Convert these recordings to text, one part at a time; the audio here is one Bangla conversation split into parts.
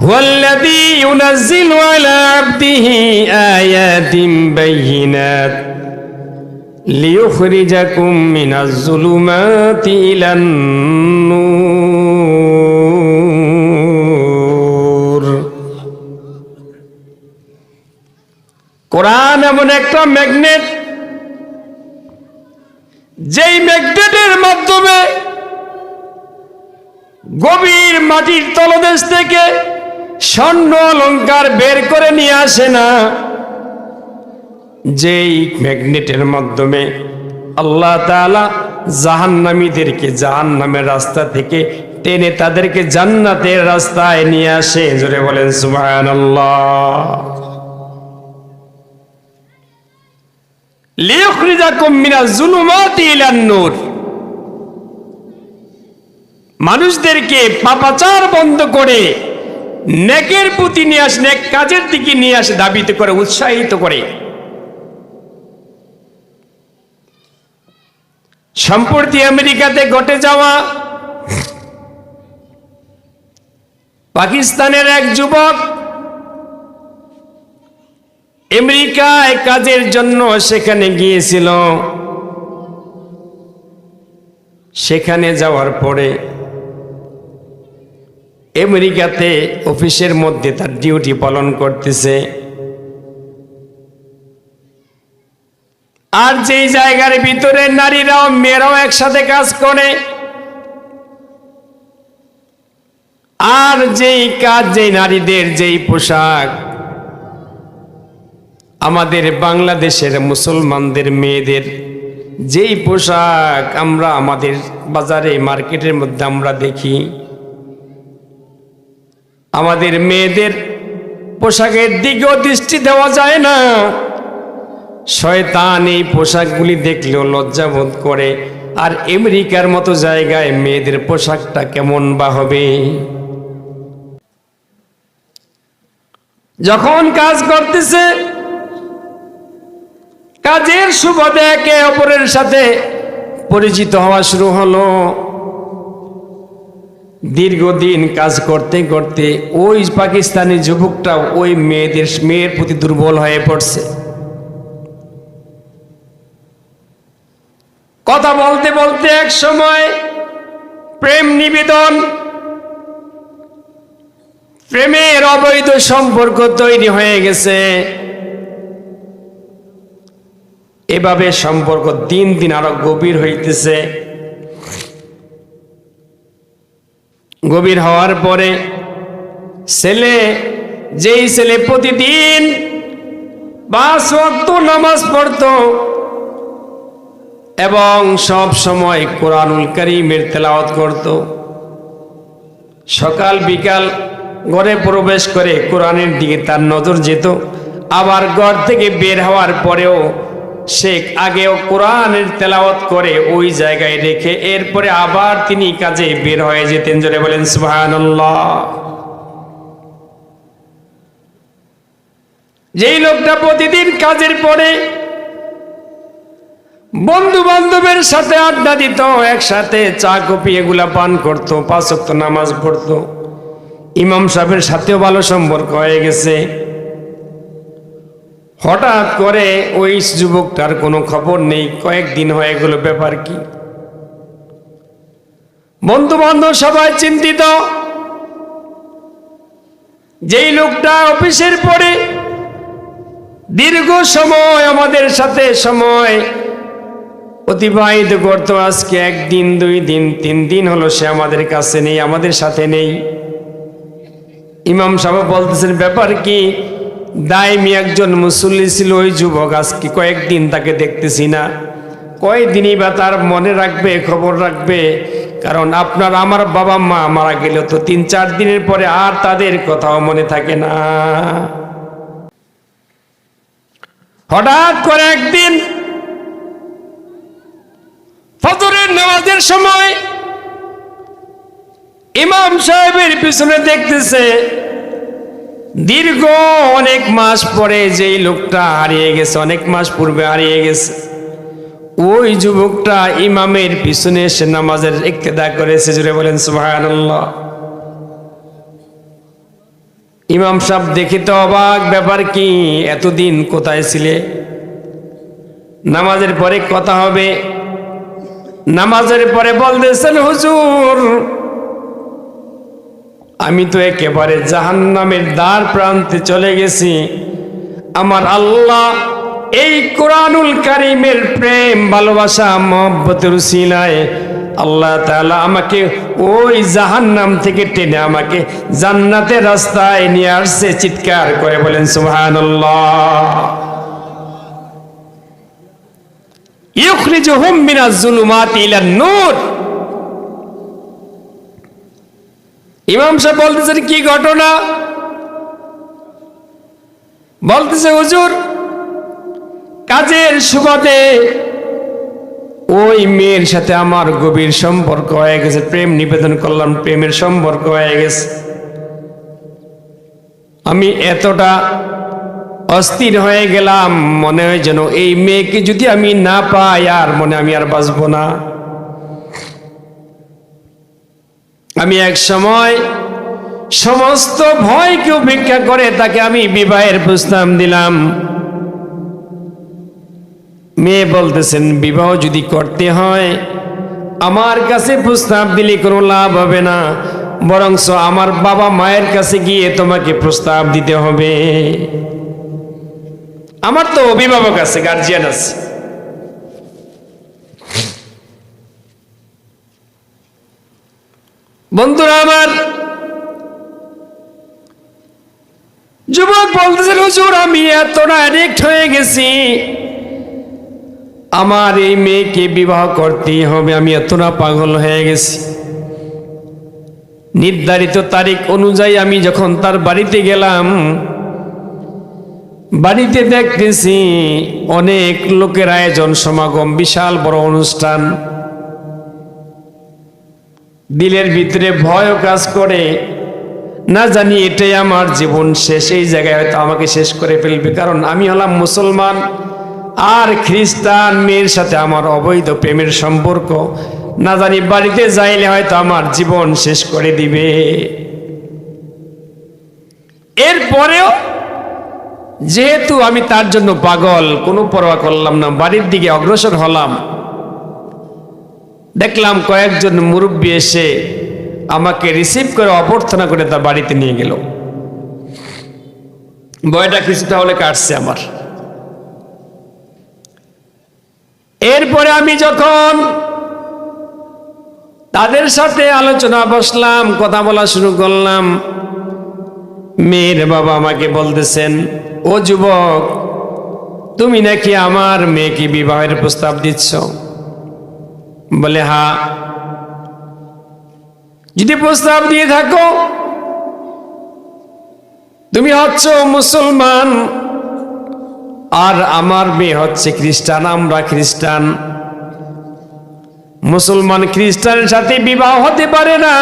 হুয়াল্লাযী ইউনাজ্জিলু আলা আবদিহি আয়াতিন বাইয়িনাত লিইখরিজাকুম মিনাজ যুলুমাতি ইলান নূর। কোরআন এমন একটা ম্যাগনেট, যেই ম্যাগনেটের মাধ্যমে গভীর মাটির তলদেশ থেকে স্বর্ণ অলংকার বের করে নিয়ে আসে না, যেই ম্যাগনেটের মাধ্যমে আল্লাহ তাআলা জাহান্নামীদেরকে জাহান্নামের রাস্তা থেকে টেনে তাদেরকে জান্নাতের রাস্তায় নিয়ে আসে। জোরে বলেন সুবহানাল্লাহ। লিইখরিজাকুম মিনাজ যুলুমাতি ইলান নূর, মানুষদেরকে পাপাচার বন্ধ করে নেকের প্রতি নিয়ে আসে, নেক কাজের দিকে নিয়ে আসে, দাবিত করে, উৎসাহিত করে। সম্প্রতি আমেরিকাতে ঘটে যাওয়া পাকিস্তানের এক যুবক আমেরিকায় কাজের জন্য সেখানে গিয়েছিল। সেখানে যাওয়ার পরে আমেরিকাতে অফিসের মধ্যে তার ডিউটি পালন করতেছে, আর যেই জায়গার ভিতরে নারীরাও মেয়েরাও একসাথে কাজ করে, আর যেই কাজ, যেই নারীদের যেই পোশাক, আমাদের বাংলাদেশের মুসলমানদের মেয়েদের যেই পোশাক আমরা আমাদের বাজারে মার্কেটের মধ্যে আমরা দেখি, আমাদের মেয়েদের পোশাকের দিকেও দৃষ্টি দেওয়া যায় না। শয়তান এই পোশাকগুলি দেখলেও লজ্জাবোধ করে। আর আমেরিকার মতো জায়গায় মেয়েদের পোশাকটা কেমন বা হবে? যখন কাজ করতেছে, কাজের সুবাদে একে অপরের সাথে পরিচিত হওয়া শুরু হলো। দীর্ঘদিন কাজ করতে করতে ওই পাকিস্তানি যুবকটা ওই মেয়ের প্রতি দুর্বল হয়ে পড়ছে। কথা বলতে বলতে এক সময় প্রেম নিবেদন, প্রেমের অবৈধ সম্পর্ক তৈরি হয়ে গেছে। এভাবে সম্পর্ক দিন দিন আরো গভীর হইতেছে। গভীর হওয়ার পরে যেই ছেলে প্রতিদিন 5 ওয়াক্ত নামাজ পড়তো এবং সব সময় কোরআনুল কারীমের তেলাওয়াত করত, সকাল বিকাল ঘরে প্রবেশ করে কোরআনের দিকে তার নজর যেত। আবার ঘর থেকে বের হওয়ার পরেও সে আগেও কোরআনের তেলাওয়াত করে ওই জায়গায় রেখে এরপরে আবার তিনি কাজে বের হয়ে যেতেন। জোরে বলেন সুবহানাল্লাহ। যেই লোকটা প্রতিদিন কাজের পরে বন্ধু বান্ধবের সাথে আড্ডা দিত, একসাথে চা কফি এগুলা পান করতো, 5 ওয়াক্ত নামাজ পড়তো, ইমাম সাহেবের সাথেও ভালো সম্পর্ক হয়ে গেছে। হঠাৎ করে ওই যুবকটার কোনো খবর নেই। কয়েকদিন হয়ে গেল, ব্যাপার কি? বন্ধু বান্ধব সবাই চিন্তিত। যেই লোকটা অফিসের পরে দীর্ঘ সময় আমাদের সাথে সময় অতিবাহিত করতো, আজকে 1 দিন 2 দিন 3 দিন হলো সে আমাদের কাছে নেই, আমাদের সাথে নেই। ইমাম সাহেব বলতেছেন, ব্যাপার কি? দাইমি একজন মুসল্লি ছিল ওই যুবক, আজকে কয়েকদিন তাকে দেখতেছি না। কয়দিনই বা তার মনে রাখবে, খবর রাখবে? কারণ আপনার আমার বাবা মা মারা গেল তো 3-4 দিনের পরে আর তাদের কথাও মনে থাকে না। হঠাৎ করে একদিন ফজরের নামাজের সময় ইমাম সাহেবের পিছনে দেখতেছে দীর্ঘ অনেক মাস পরে যেই লোকটা হারিয়ে গেছে, অনেক মাস পূর্বে হারিয়ে গেছে, ওই যুবকটা ইমামের পিছনে এসে নামাজের ইক্তেদা করেছে। জোরে বলেন সুবহানাল্লাহ। ইমাম সাহেব দেখি তো অবাক, ব্যাপার কি, এতদিন কোথায় ছিলে? নামাজের পরে কথা হবে। নামাজের পরে বলতেছেন, হুজুর আমি তো একেবারে জাহান্নামের দ্বার প্রান্তে চলে গেছি। আমার আল্লাহ এই কোরআনুল কারীমের প্রেম ভালোবাসা মহব্বতের উসিলায় আল্লাহ তাআলা আমাকে ওই জাহান্নাম থেকে টেনে আমাকে জান্নাতের রাস্তায় নিয়ে আসছে। চিৎকার করে বলেন সুবহানাল্লাহ। ইউখরিজুহুম মিনাজ যুলুমাতি ইলান নূর। ইমাম সাহেব বলতেছেন, কি ঘটনা? বলতেছে, হুজুর কাজের সুবাদে ওই মেয়ের সাথে আমার গভীর সম্পর্ক হয়ে গেছে, প্রেম নিবেদন করলাম, প্রেমের সম্পর্ক হয়ে গেছে। আমি এতটা অস্থির হয়ে গেলাম, মনে হয় যেন এই মেয়েকে যদি আমি না পাই আর আমি আর বাঁচব না। আমি এক সময় সমস্ত ভয়কে উপেক্ষা করে তাকে আমি বিবাহের প্রস্তাব দিলাম। মেয়ে বলতেছেন, বিবাহ যদি করতে হয় আমার কাছে প্রস্তাব দিলে কোনো লাভ হবে না, বরঞ্চ আমার বাবা মায়ের কাছে গিয়ে তোমাকে প্রস্তাব দিতে হবে। আমার তো অভিভাবক আছে, গার্জিয়ান আছে। বন্ধুরা আমার, যুবক বলতেছেন, হুজুর আমি এতটা অ্যাডিক্ট হয়ে গেছি, আমার এই মেয়েকে বিবাহ করতেই হবে, আমি এতটা পাগল হয়ে গেছি। নির্ধারিত তারিখ অনুযায়ী আমি যখন তার বাড়িতে গেলাম, বাড়িতে দেখতেছি অনেক লোকের আয়োজন সমাগম, বিশাল বড় অনুষ্ঠান। দিলের ভিতরে ভয়ও কাজ করে, না জানি এটাই আমার জীবন শেষ, এই জায়গায় হয়তো আমাকে শেষ করে ফেলবে, কারণ আমি হলাম মুসলমান আর খ্রিস্টান মেয়ের সাথে আমার অবৈধ প্রেমের সম্পর্ক, না জানি বাড়িতে যাইলে হয়তো আমার জীবন শেষ করে দিবে। এরপরেও যেহেতু আমি তার জন্য পাগল, কোনো পরোয়া করলাম না, বাড়ির দিকে অগ্রসর হলাম। দেখলাম কয়েকজন মুরব্বী এসে আমাকে রিসিভ করে অভ্যর্থনা করে তার বাড়িতে নিয়ে গেল। ভয়টা কিছুটা হলে কাটছে আমার। এরপরে আমি যখন তাদের সাথে আলোচনা বসলাম, কথা বলা শুরু করলাম, মেয়ের বাবা আমাকে বলতেছেন, ও যুবক তুমি নাকি আমার মেয়েকে বিবাহের প্রস্তাব দিচ্ছ? বলে হ্যাঁ। যদি প্রস্তাব দিয়ে থাকো, তুমি হচ্ছ মুসলমান আর আমার মেয়ে হচ্ছে খ্রিস্টান, আমরা খ্রিস্টান, মুসলমান খ্রিস্টানের সাথে বিবাহ হতে পারে না।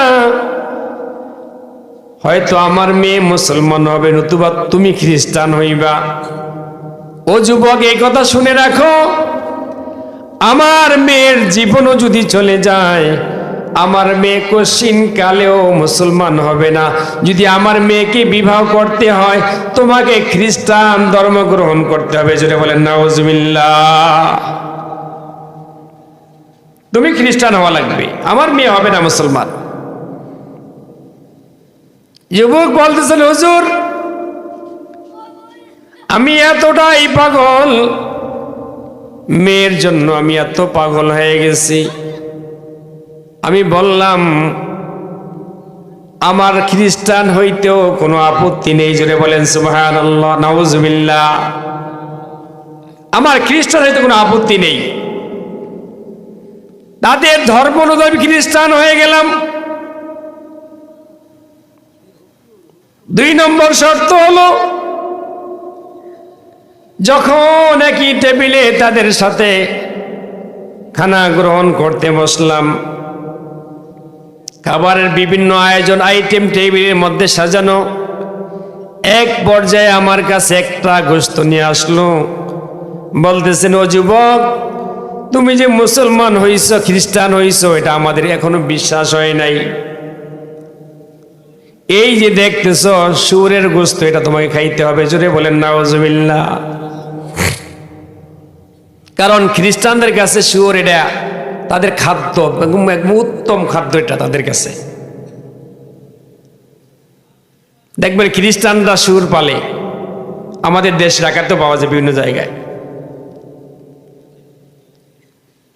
হয়তো আমার মেয়ে মুসলমান হবে, নতুবা তুমি খ্রিস্টান হইবা। ও যুবক এই কথা শুনে রাখো, আমার মেয়ের জীবনও যদি চলে যায়, আমার মেয়ে কোশ্চিন কালেও মুসলমান হবে না। যদি আমার মেয়েকে বিবাহ করতে হয় তোমাকে খ্রিস্টান ধর্ম গ্রহণ করতে হবে। যেটা বলেন নাউজুবিল্লাহ, তুমি খ্রিস্টান হওয়া লাগবে, আমার মেয়ে হবে না মুসলমান। যুবক বলতেছেন, হুজুর আমি এতটাই পাগল, মেয়ের জন্য আমি এত পাগল হয়ে গেছি। আমি বললাম আমার খ্রিস্টান হইতেও কোনো আপত্তি নেই। জোরে বলেন সুবহানাল্লাহ, নাউজুবিল্লাহ। আমার খ্রিস্টান হইতে কোনো আপত্তি নেই, তাদের ধর্ম অনুযায়ী খ্রিস্টান হয়ে গেলাম। 2 নম্বর শর্ত হলো, যখন একই টেবিলে তাদের সাথে খানা গ্রহণ করতে বসলাম, খাবারের বিভিন্ন আয়োজন, আইটেম টেবিলের মধ্যে সাজানো, এক পর্যায়ে আমার কাছে একটা গোশত নিয়ে আসলো। বলতেছেন, ও যুবক তুমি যে মুসলমান হইছো, খ্রিস্টান হইছো, এটা আমাদের এখনো বিশ্বাস হয় নাই। এই যে দেখতেছ শুয়োরের গোশত, এটা তোমাকে খাইতে হবে। জোরে বলেন নাউজুবিল্লাহ। কারণ খ্রিস্টানদের কাছে শুয়োর এটা তাদের খাদ্য, একদম উত্তম খাদ্য এটা তাদের কাছে। দেখবেন খ্রিস্টানরা শুয়োর পালে, আমাদের দেশ ঢাকাতেও পাওয়া যায় বিভিন্ন জায়গায়।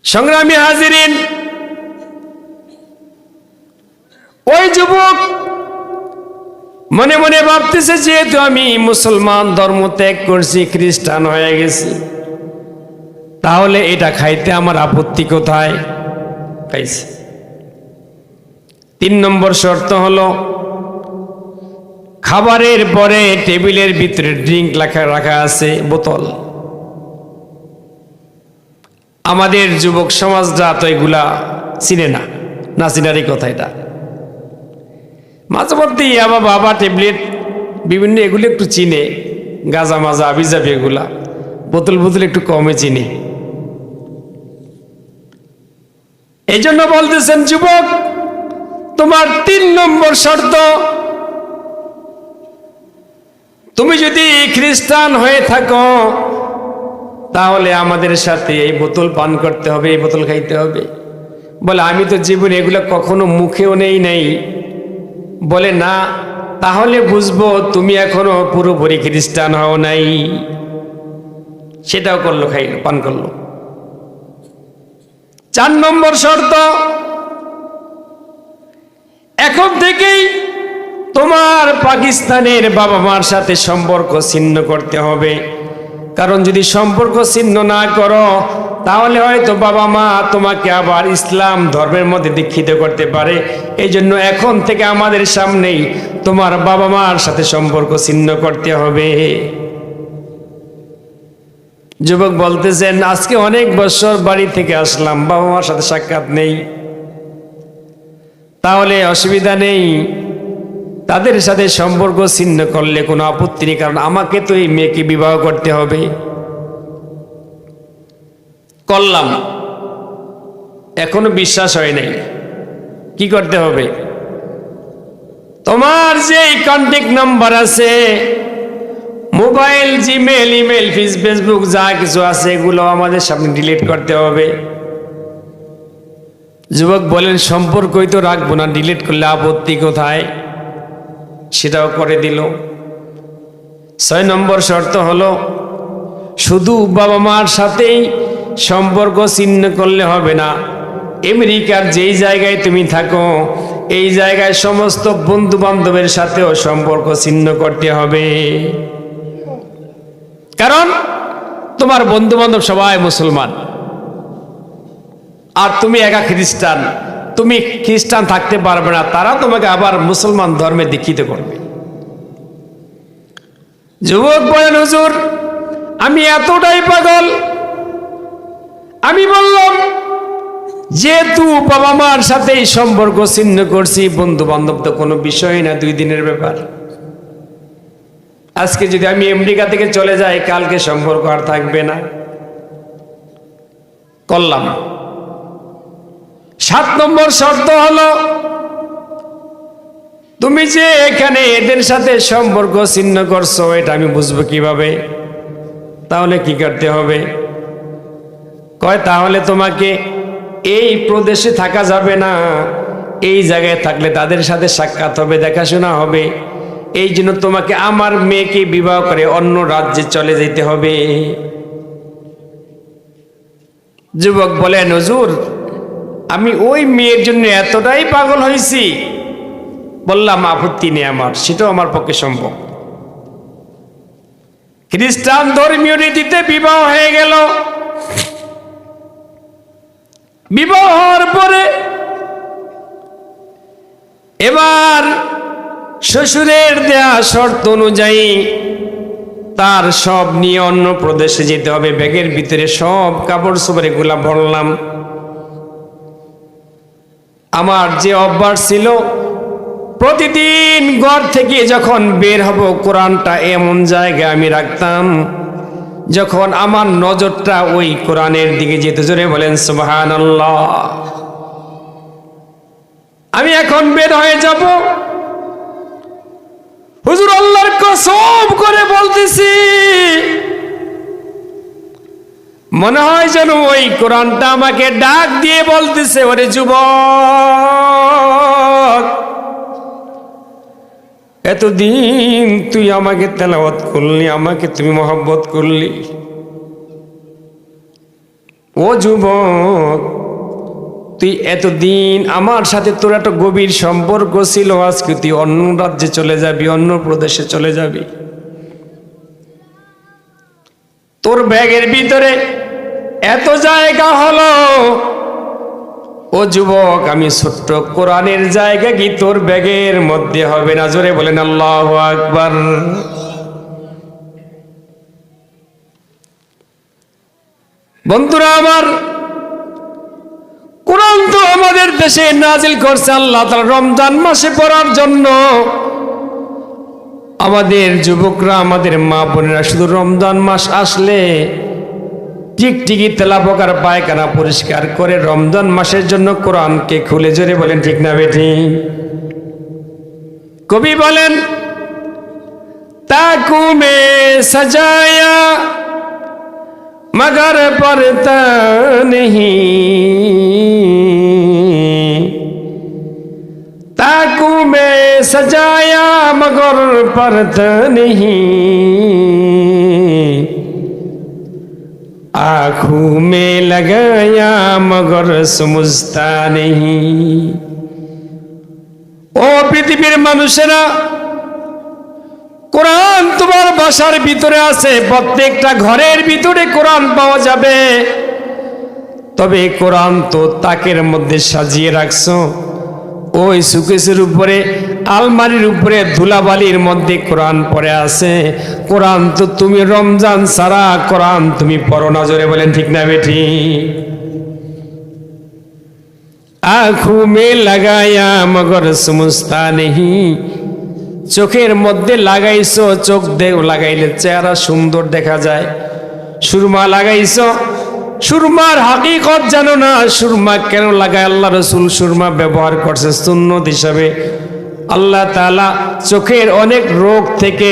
সংগ্রামী হাজিরিন, ওই যুবক মনে মনে ভাবতেছে, যেহেতু আমি মুসলমান ধর্ম ত্যাগ করছি, খ্রিস্টান হয়ে গেছি, তাহলে এটা খাইতে আমার আপত্তি কোথায়? খাইছে। 3 নম্বর শর্ত হলো, খাবারের পরে টেবিলের ভিতরে ড্রিঙ্ক রাখা আছে, বোতল। আমাদের যুবক সমাজরা তো এগুলা চিনে না, না চিনারই কথা এটা। মাঝে মধ্যে বাবা ট্যাবলেট বিভিন্ন এগুলো একটু চিনে, গাজা মাজা আবিজাবি এগুলা, বোতল বোতল একটু কমে চিনে। এই জন্য বলতেছেন যুবক, তোমার 3 নম্বর শর্ত, তুমি যদি খ্রিস্টান হয়ে থাকো তাহলে আমাদের সাথে এই বোতল পান করতে হবে, এই বোতল খাইতে হবে। বলে আমি তো জীবনে এগুলো কখনো মুখেও নেই নাই। বলে না, তাহলে বুঝবো তুমি এখনো পুরোপুরি খ্রিস্টান হও নাই। সেটাও করলো, খাইল, পান করলো। 4 নম্বর শর্ত, এখন থেকেই তোমার পাকিস্তানের বাবা মার সাথে সম্পর্ক ছিন্ন করতে হবে। কারণ যদি সম্পর্ক ছিন্ন না করো তাহলে হয়তো বাবা মা তোমাকে আবার ইসলাম ধর্মের মধ্যে দীক্ষিত করতে পারে। এই জন্য এখন থেকে আমাদের সামনেই তোমার বাবা মার সাথে সম্পর্ক ছিন্ন করতে হবে। যুবক বলতেছেন, আজকে অনেক বছর বাড়ি থেকে আসলাম, বাবা মার সাথে সাক্ষাৎ নেই। তাহলে অসুবিধা নেই, তাদের সাথে সম্পর্ক ছিন্ন করলে কোনো আপত্তি নেই, কারণ আমাকে তো এই মেয়েকে বিবাহ করতে হবে। করলাম, এখনো বিশ্বাস হয় নাই। কি করতে হবে? তোমার যে কন্ট্যাক্ট নাম্বার আছে, মোবাইল, জিমেল, ইমেল, ফেসবুক যা কিছু আছে এগুলো আমাদের সামনে ডিলিট করতে হবে। যুবক বলেন, সম্পর্কই তো রাখবো না, ডিলিট করলে আপত্তি কোথায়? সেটাও করে দিল। 6 নম্বর শর্ত হলো, শুধু বাবা মার সাথেই সম্পর্ক ছিন্ন করলে হবে না, আমেরিকার যেই জায়গায় তুমি থাকো এই জায়গায় সমস্ত বন্ধু বান্ধবের সাথেও সম্পর্ক ছিন্ন করতে হবে। কারণ তোমার বন্ধু বান্ধব সবাই মুসলমান, আর তুমি একা খ্রিস্টান, তুমি খ্রিস্টান থাকতে পারবে না, তারা তোমাকে আবার মুসলমান ধর্মে দীক্ষিত করবে। যুবক বলেন, হুজুর আমি এতটাই পাগল। আমি বললাম, যেহেতু বাবা মার সাথে সম্পর্ক ছিন্ন করছি, বন্ধু বান্ধব তো কোনো বিষয় না, 2 দিনের ব্যাপার। আজকে যদি আমি আমেরিকা থেকে চলে যাই, কালকে সম্পর্ক আর থাকবে না। করলাম। 7 নম্বর শর্ত হলো, তুমি যে এখানে এদের সাথে সম্পর্ক ছিন্ন করছো, এটা আমি বুঝবো কিভাবে? তাহলে কি করতে হবে? কয়, তাহলে তোমাকে এই প্রদেশে থাকা যাবে না, এই জায়গায় থাকলে তাদের সাথে সাক্ষাৎ হবে, দেখাশোনা হবে। এই জন্য তোমাকে আমার মেয়েকে বিবাহ করে অন্য রাজ্যে চলে যেতে হবে। যুবক বলেন, হুজুর আমি ওই মেয়ের জন্য এতটাই পাগল হয়েছি। বললাম, আপত্তি নেই আমার, সেটাও আমার পক্ষে সম্ভব। খ্রিস্টান ধর্মীয় রীতিতে বিবাহ হয়ে গেল। বিবাহ হওয়ার পরে এবার শ্বশুরের দেয়া শর্ত অনুযায়ী তার সব নিয়ে অন্য প্রদেশে যেতে হবে। ব্যাগের ভিতরে সব কাপড় চোপড় এগুলা ভরলাম। আমার যে অভ্যাস ছিল, প্রতিদিন ঘর থেকে যখন বের হব, কোরআনটা এমন জায়গায় আমি রাখতাম যখন আমার নজরটা ওই কোরআনের দিকে যেত। জোরে বলেন সুবহানাল্লাহ। আমি এখন বের হয়ে যাব, হুজুর আল্লাহর কসম করে বলতেছি, মনে হয় যেন ওই কোরআনটা আমাকে ডাক দিয়ে বলতেছে, ওরে যুবক, এতদিন তুই আমাকে তেলাওয়াত করলি, আমাকে তুমি মহব্বত করলি। ও যুবক, তুই এতদিন আমার সাথে তোর একটা গভীর সম্পর্ক ছিল, আজকে তুই অন্য রাজ্যে চলে যাবি, অন্য প্রদেশে চলে যাবি। তোর ব্যাগের ভিতরে এত জায়গা হলো। ও যুবক, আমি ছোট্ট কোরআনের জায়গা কি তোর ব্যাগের মধ্যে হবে না? জোরে বলেন আল্লাহু আকবার। বন্ধুরা আমার, কোরআন তো আমাদের দেশে নাজিল করছে আল্লাহ তাআলা রমজান মাসে পড়ার জন্য। আমাদের যুবকরা, আমাদের মা বোনেরা শুধু রমজান মাস আসলে টিকটিকি তেলাপোকার পায়খানা পরিষ্কার করে রমজান মাসের জন্য কোরআনকে খুলে, জোরে বলেন ঠিক না বেঠিক? কবি বলেন, তাকু মে সাজায়া मगर पढ़ता नहीं, ताकू में सजाया मगर पढ़ता नहीं, आँखों में लगाया मगर समझता नहीं। ओ पृथ्वीर মানুষেরা, কোরআন তোমার বাসার ভিতরে আছে, প্রত্যেকটা ঘরের ভিতরে কোরআন পাওয়া যাবে। তবে কোরআন তো তাকের মধ্যে সাজিয়ে রাখছো, ওই সুকেসের উপরে, আলমারির উপরে ধুলাবালির মধ্যে কোরআন পড়ে আছে। কোরআন তো তুমি রমজান সারা কোরআন তুমি পড়ো না, জোরে বলেন ঠিক না বেঠি? আঁখু মে লাগায়া মগর সমঝতা নেহি, চোখের মধ্যে লাগাইছো, চোখ লাগাইলে চেহারা সুন্দর দেখা যায়। সুরমা লাগাইছো, সুরমার হাকিকত জানো না। সুরমা কেন লাগায়? আল্লাহ রসুল সুরমা ব্যবহার করছে সুন্নত হিসাবে। আল্লাহ তাআলা চোখের অনেক রোগ থেকে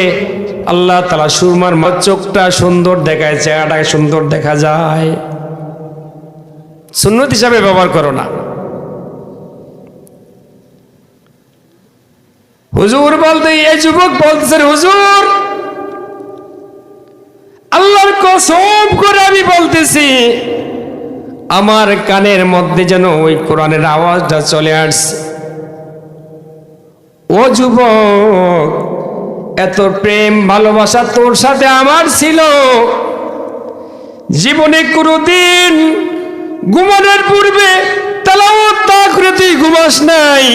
আল্লাহ তাআলা সুরমার চোখটা সুন্দর দেখায়, চেহারাটা সুন্দর দেখা যায়। সুন্নত হিসাবে ব্যবহার করো না। হুজুর বলতে, এই যুবক বলতেছেন, হুজুর আল্লাহর কসম করে আমি বলতেছি, আমার কানের মধ্যে যেন ওই কোরআনের আওয়াজটা চলে আসছে। ও যুবক, এত প্রেম ভালোবাসা তোর সাথে আমার ছিল, জীবনে কোনোদিন ঘুমানোর পূর্বে তেলাওয়াত না করে তুই ঘুমাস নাই।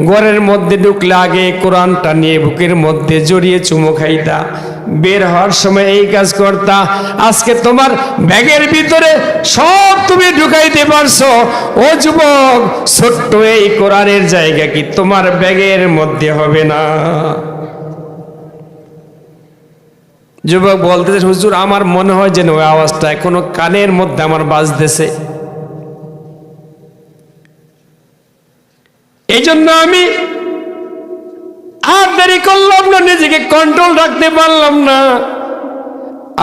ঘরের মধ্যে ঢুকলে আগে কোরআনটা নিয়ে বুকের মধ্যে জড়িয়ে চুমো খাইতা, বের হওয়ার সময় এই কাজ করতা। আজকে তোমার ব্যাগের ভিতরে সব তুমি ঢুকাইতে পারছো। ও যুবক, ছোট্ট এই কোরআনের জায়গা কি তোমার ব্যাগের মধ্যে হবে না? যুবক বলতেছে, হুজুর আমার মনে হয় যেন ওই আওয়াজটা এখনো কানের মধ্যে আমার বাজতেছে। এই জন্য আমি আর দেরি করলাম না, নিজেকে কন্ট্রোল রাখতে পারলাম না।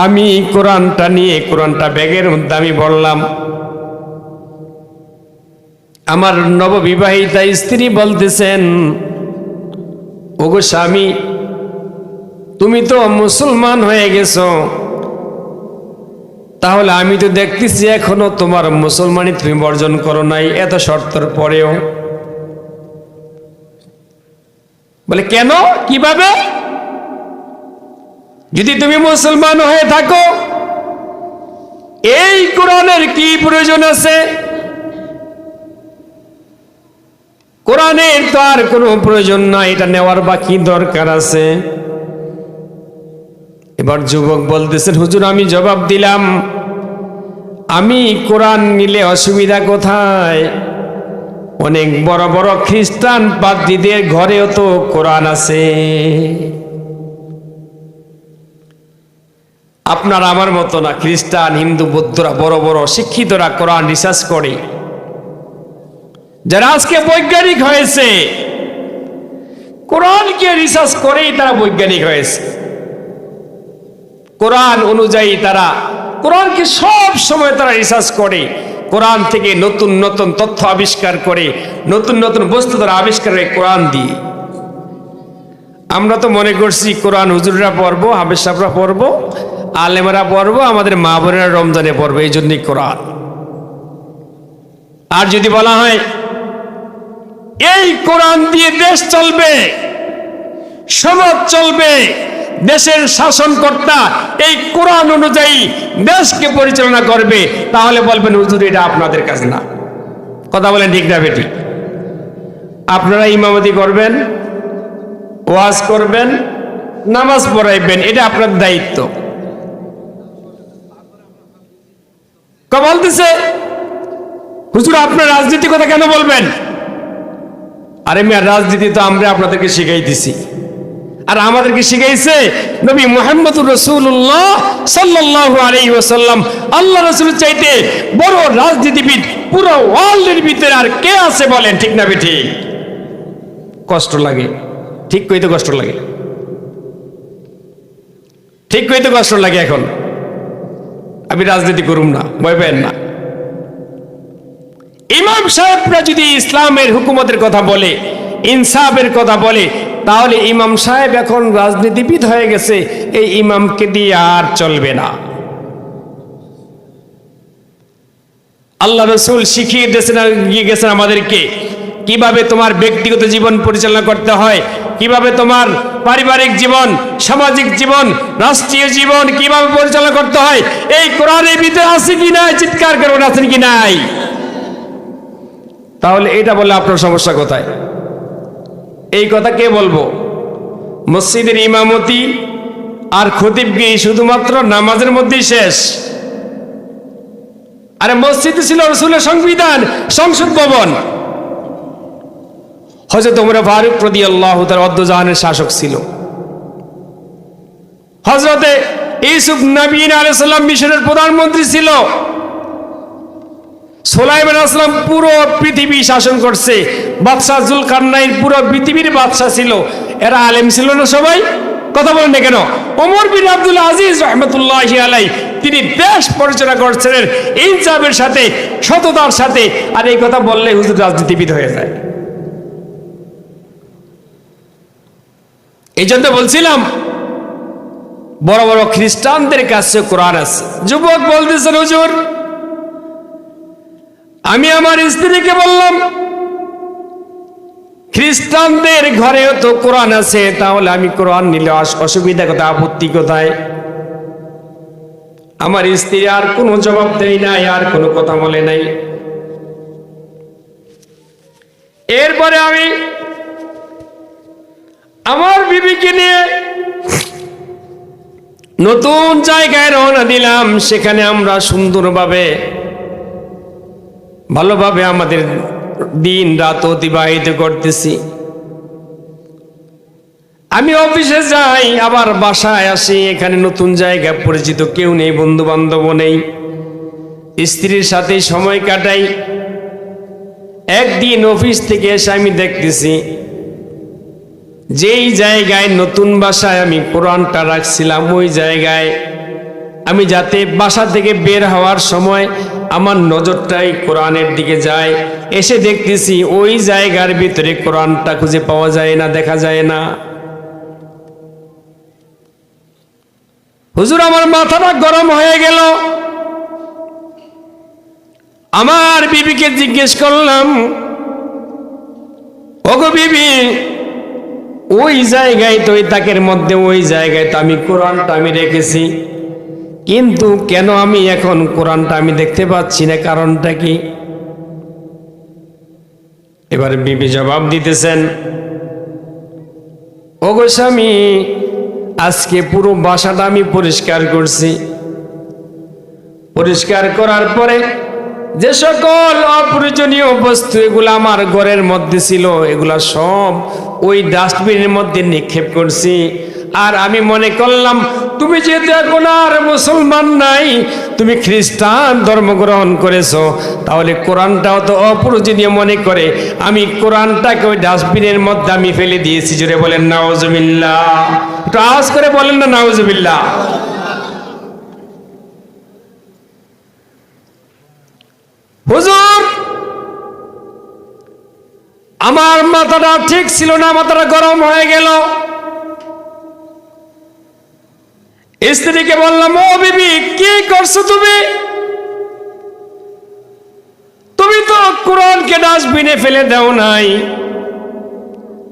আমি কোরআনটা নিয়ে, কোরআনটা ব্যাগের মধ্যে আমি বললাম। আমার নববিবাহিতা স্ত্রী বলতেছেন, ওগো স্বামী, তুমি তো মুসলমান হয়ে গেছো, তাহলে আমি তো দেখতেছি এখনো তোমার মুসলমানি তুমি বর্জন করো নাই, এত শর্তের পরেও। বলে, কেন, কিভাবে? যদি তুমি মুসলমান হয়ে থাকো, এই কোরআনের কি প্রয়োজন আছে? কোরআনের তো আর কোনো প্রয়োজন নাই, এটা নেওয়ার বা কি দরকার আছে? এবার যুবক বলতেছেন, হুজুর আমি জবাব দিলাম, আমি কোরআন নিলে অসুবিধা কোথায়? অনেক বড় বড় খ্রিস্টান পাদ্রীদের ঘরেও তো কোরআন আছে। আপনার আমার মতো না, খ্রিস্টান, হিন্দু, বৌদ্ধরা, বড় বড় শিক্ষিতরা কোরআন রিসার্চ করে, যারা আজকে বৈজ্ঞানিক হয়েছে, কোরআনকে রিসার্চ করেই তারা বৈজ্ঞানিক হয়েছে। কোরআন অনুযায়ী তারা কোরআনকে সব সময় তারা রিসার্চ করে, কোরআন থেকে নতুন নতুন তথ্য আবিষ্কার করে, নতুন নতুন বস্তু তারা আবিষ্কার করে কোরআন দিয়ে। আমরা তো মনে করছি কোরআন হুজুররা পড়বো, হাফেজ সাহেবরা পড়বো, আলেমরা পড়বো, আমাদের মা বোনেরা রমজানে পড়বো, এই জন্যই কোরআন। আর যদি বলা হয় এই কোরআন দিয়ে দেশ চলবে, সমাজ চলবে, দেশের শাসনকর্তা এই কোরআন অনুযায়ী দেশকে পরিচালনা করবে, তাহলে বলবেন হুজুর এটা আপনাদের কাজ না। কথা বলেন ঠিক না বেটি? আপনারা ইমামতি করবেন, ওয়াজ করবেন, নামাজ পড়াইবেন, এটা আপনার দায়িত্ব। বলতেছে হুজুর আপনার রাজনীতি কথা কেন বলবেন? আরে মিয়া, রাজনীতি তো আমরা আপনাদেরকে শিখাইতেছি, আর আমাদেরকে শিখাইছে নবী মুহাম্মদুর রাসূলুল্লাহ সাল্লাল্লাহু আলাইহি ওয়াসাল্লাম। আল্লাহ রাসূলের চাইতে বড় রাজনীতিবিদ পুরো ওয়ার্ল্ডের ভিতরে আর কে আছে বলেন? ঠিক না বেটি? কষ্ট লাগে, ঠিক কইতে কষ্ট লাগে, ঠিক কইতে কষ্ট লাগে। এখন আমি রাজনীতি করুম না, ভয় পেন না। ইমাম সাহেবরা যদি ইসলামের হুকুমতের কথা বলে, ইনসাফের কথা বলে, তাহলে ইমাম সাহেব এখন রাজনীতিবিদ হয়ে গেছে, এই ইমামকে দিয়ে আর চলবে না। আল্লাহ রাসূল শিখিয়ে গেছেন আমাদেরকে কিভাবে তোমার ব্যক্তিগত জীবন পরিচালনা করতে হয়, কিভাবে তোমার পারিবারিক জীবন, সামাজিক জীবন, রাষ্ট্রীয় জীবন কিভাবে পরিচালনা করতে হয়। এই কোরআনের ভিতরে আছে কি নাই? চিৎকার করবেন, আছেন কি নাই? তাহলে এটা বললে আপনার সমস্যা কোথায়? এই কথা কে বলবো? মসজিদের ইমামতি আর খতিবগিরি শুধুমাত্র নামাজের মধ্যেই শেষ? আরে মসজিদ ছিল রাসূলের সংবিধান, সংসদ ভবন। হযরত ওমর ফারুক রাদিয়াল্লাহু তাআলা অর্ধজাহানের শাসক ছিল। হযরতে ইউসুফ নবী আলাইহিস সালাম মিশরের প্রধানমন্ত্রী ছিল। সুলাইমান আলাইহিস সালাম পুরো পৃথিবী শাসন করছে। বাদশাহ জুলকারনাইন পুরো পৃথিবীর বাদশাহ ছিল। এরা আলেম ছিল না সবাই? কথা বলেন না কেন? ওমর বিন আব্দুল আজিজ রাহমাতুল্লাহি আলাইহি তিনি দেশ পরিচালনা করছিলেন ইনসাফের সাথে, সততার সাথে। আর এই কথা বললে হুজুর রাজনীতিবিদ হয়ে যায়। এই জন্য বলছিলাম বড় বড় খ্রিস্টানদের কাছে কোরআন আছে। যুবক বলতেছেন হুজুর আমি আমার স্ত্রীকে বললাম খ্রিস্টানদের ঘরেও তো কোরআন আছে, তাহলে আমি কোরআন নিলে অসুবিধা কোথায়, আপত্তি কোথায়? আমার স্ত্রী আর কোনো জবাব দেয় নাই, আর কোনো কথা বলে নাই। এরপরে আমি আমার বিবিকে নিয়ে নতুন জায়গায় রওনা দিলাম। সেখানে আমরা সুন্দরভাবে ভালোভাবে আমাদের দিন রাত অতিবাহিত করতেছি। আমি অফিসে যাই, আবার বাসায় আসি। এখানে নতুন জায়গা, পরিচিত কেউ নেই, বন্ধু বান্ধব নেই, স্ত্রীর সাথে সময় কাটাই। একদিন অফিস থেকে এসে আমি দেখতেছি যেই জায়গায় নতুন বাসায় আমি কোরআনটা রাখছিলাম, ওই জায়গায় আমি যাতে বাসা থেকে বের হওয়ার সময় আমার নজরটাই কোরআনের দিকে যায়। এসে দেখতেছি ওই জায়গার ভিতরে কোরআনটা খুঁজে পাওয়া যায় না, দেখা যায় না। হুজুর আমার মাথাটা গরম হয়ে গেল। আমার বিবিকে জিজ্ঞেস করলাম, ওগো বিবি, ওই জায়গায় তো ওই তাকের মধ্যে ওই জায়গায় তো আমি কোরআনটা আমি রেখেছি, কিন্তু কেন আমি এখন কোরআনটা আমি দেখতে পাচ্ছি না, কারণটা কি? এবার বিবি জবাব দিতেছেন, ওগো স্বামী, আজকে পুরো বাসাটা আমি পরিষ্কার করছি। পরিষ্কার করার পরে যে সকল অপ্রয়োজনীয় বস্তু এগুলো আমার ঘরের মধ্যে ছিল, এগুলা সব ওই ডাস্টবিনের মধ্যে নিক্ষেপ করছি। আর আমি মনে করলাম তুমি যেহেতু এখন আর মুসলমান নাই, তুমি খ্রিস্টান ধর্ম গ্রহণ করেছো, তাহলে কোরআনটাও তো অপ্রয়োজনীয় মনে করে আমি কোরআনটাকে ওই ডাস্টবিনের মধ্যে আমি ফেলে দিয়েছি। জোরে বলেন নাউজুবিল্লাহ, একটু আওয়াজ করে বলেন না নাউজুবিল্লাহ। হুজুর, আমার মাথাটা ঠিক ছিল না, মাথাটা গরম হয়ে গেল। স্ত্রীকে বললাম, ও বিবি, কি করছো তুমি? তুমি তো কোরআনকে ডাস্টবিনে ফেলে দাও নাই,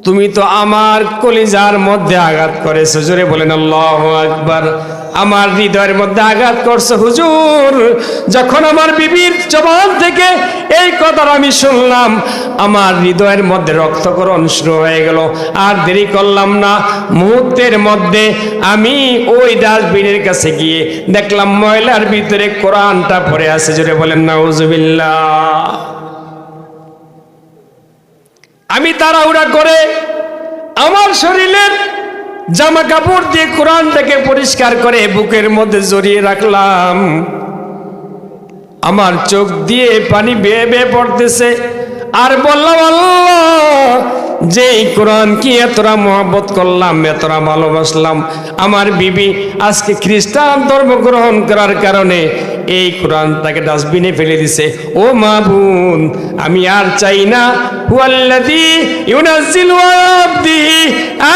তুমি তো আমার কলিজার মধ্যে আঘাত করেছো। জোরে বলেন আল্লাহু আকবার। আমার হৃদয়ের মধ্যে আঘাত করছো হুজুর। যখন আমার বিবির জবান থেকে এই কথাটা আমি শুনলাম, আমার হৃদয়ের মধ্যে রক্তক্ষরণ শুরু হয়ে গেল। আর দেরি করলাম না, মুহূর্তের মধ্যে আমি ওই ডাস্টবিনের কাছে গিয়ে দেখলাম ময়লার ভিতরে কোরআনটা পড়ে আছে। জোরে বলেন নাউজুবিল্লাহ। আমি তাড়াহুড়া করে আমার শরীরের জামা কাপড় দিয়ে কোরআনটাকে পরিষ্কার করে বুকের মধ্যে জড়িয়ে রাখলাম। আমার চোখ দিয়ে পানি বেয়ে বেয়ে পড়তেছে, আর বললাম, আল্লাহ, যে কোরআন কি এতটা মহব্বত করলাম, এতটা ভালোবাসলাম, আমার বিবি আজকে খ্রিস্টান ধর্ম গ্রহণ করার কারণে এই কোরআনটাকে ডাস্টবিনে ফেলে দিছে। ও মাবুদ, আমি আর চাই না হুয়াল্লাযী ইউনাজ্জিলু আলা আবদিহি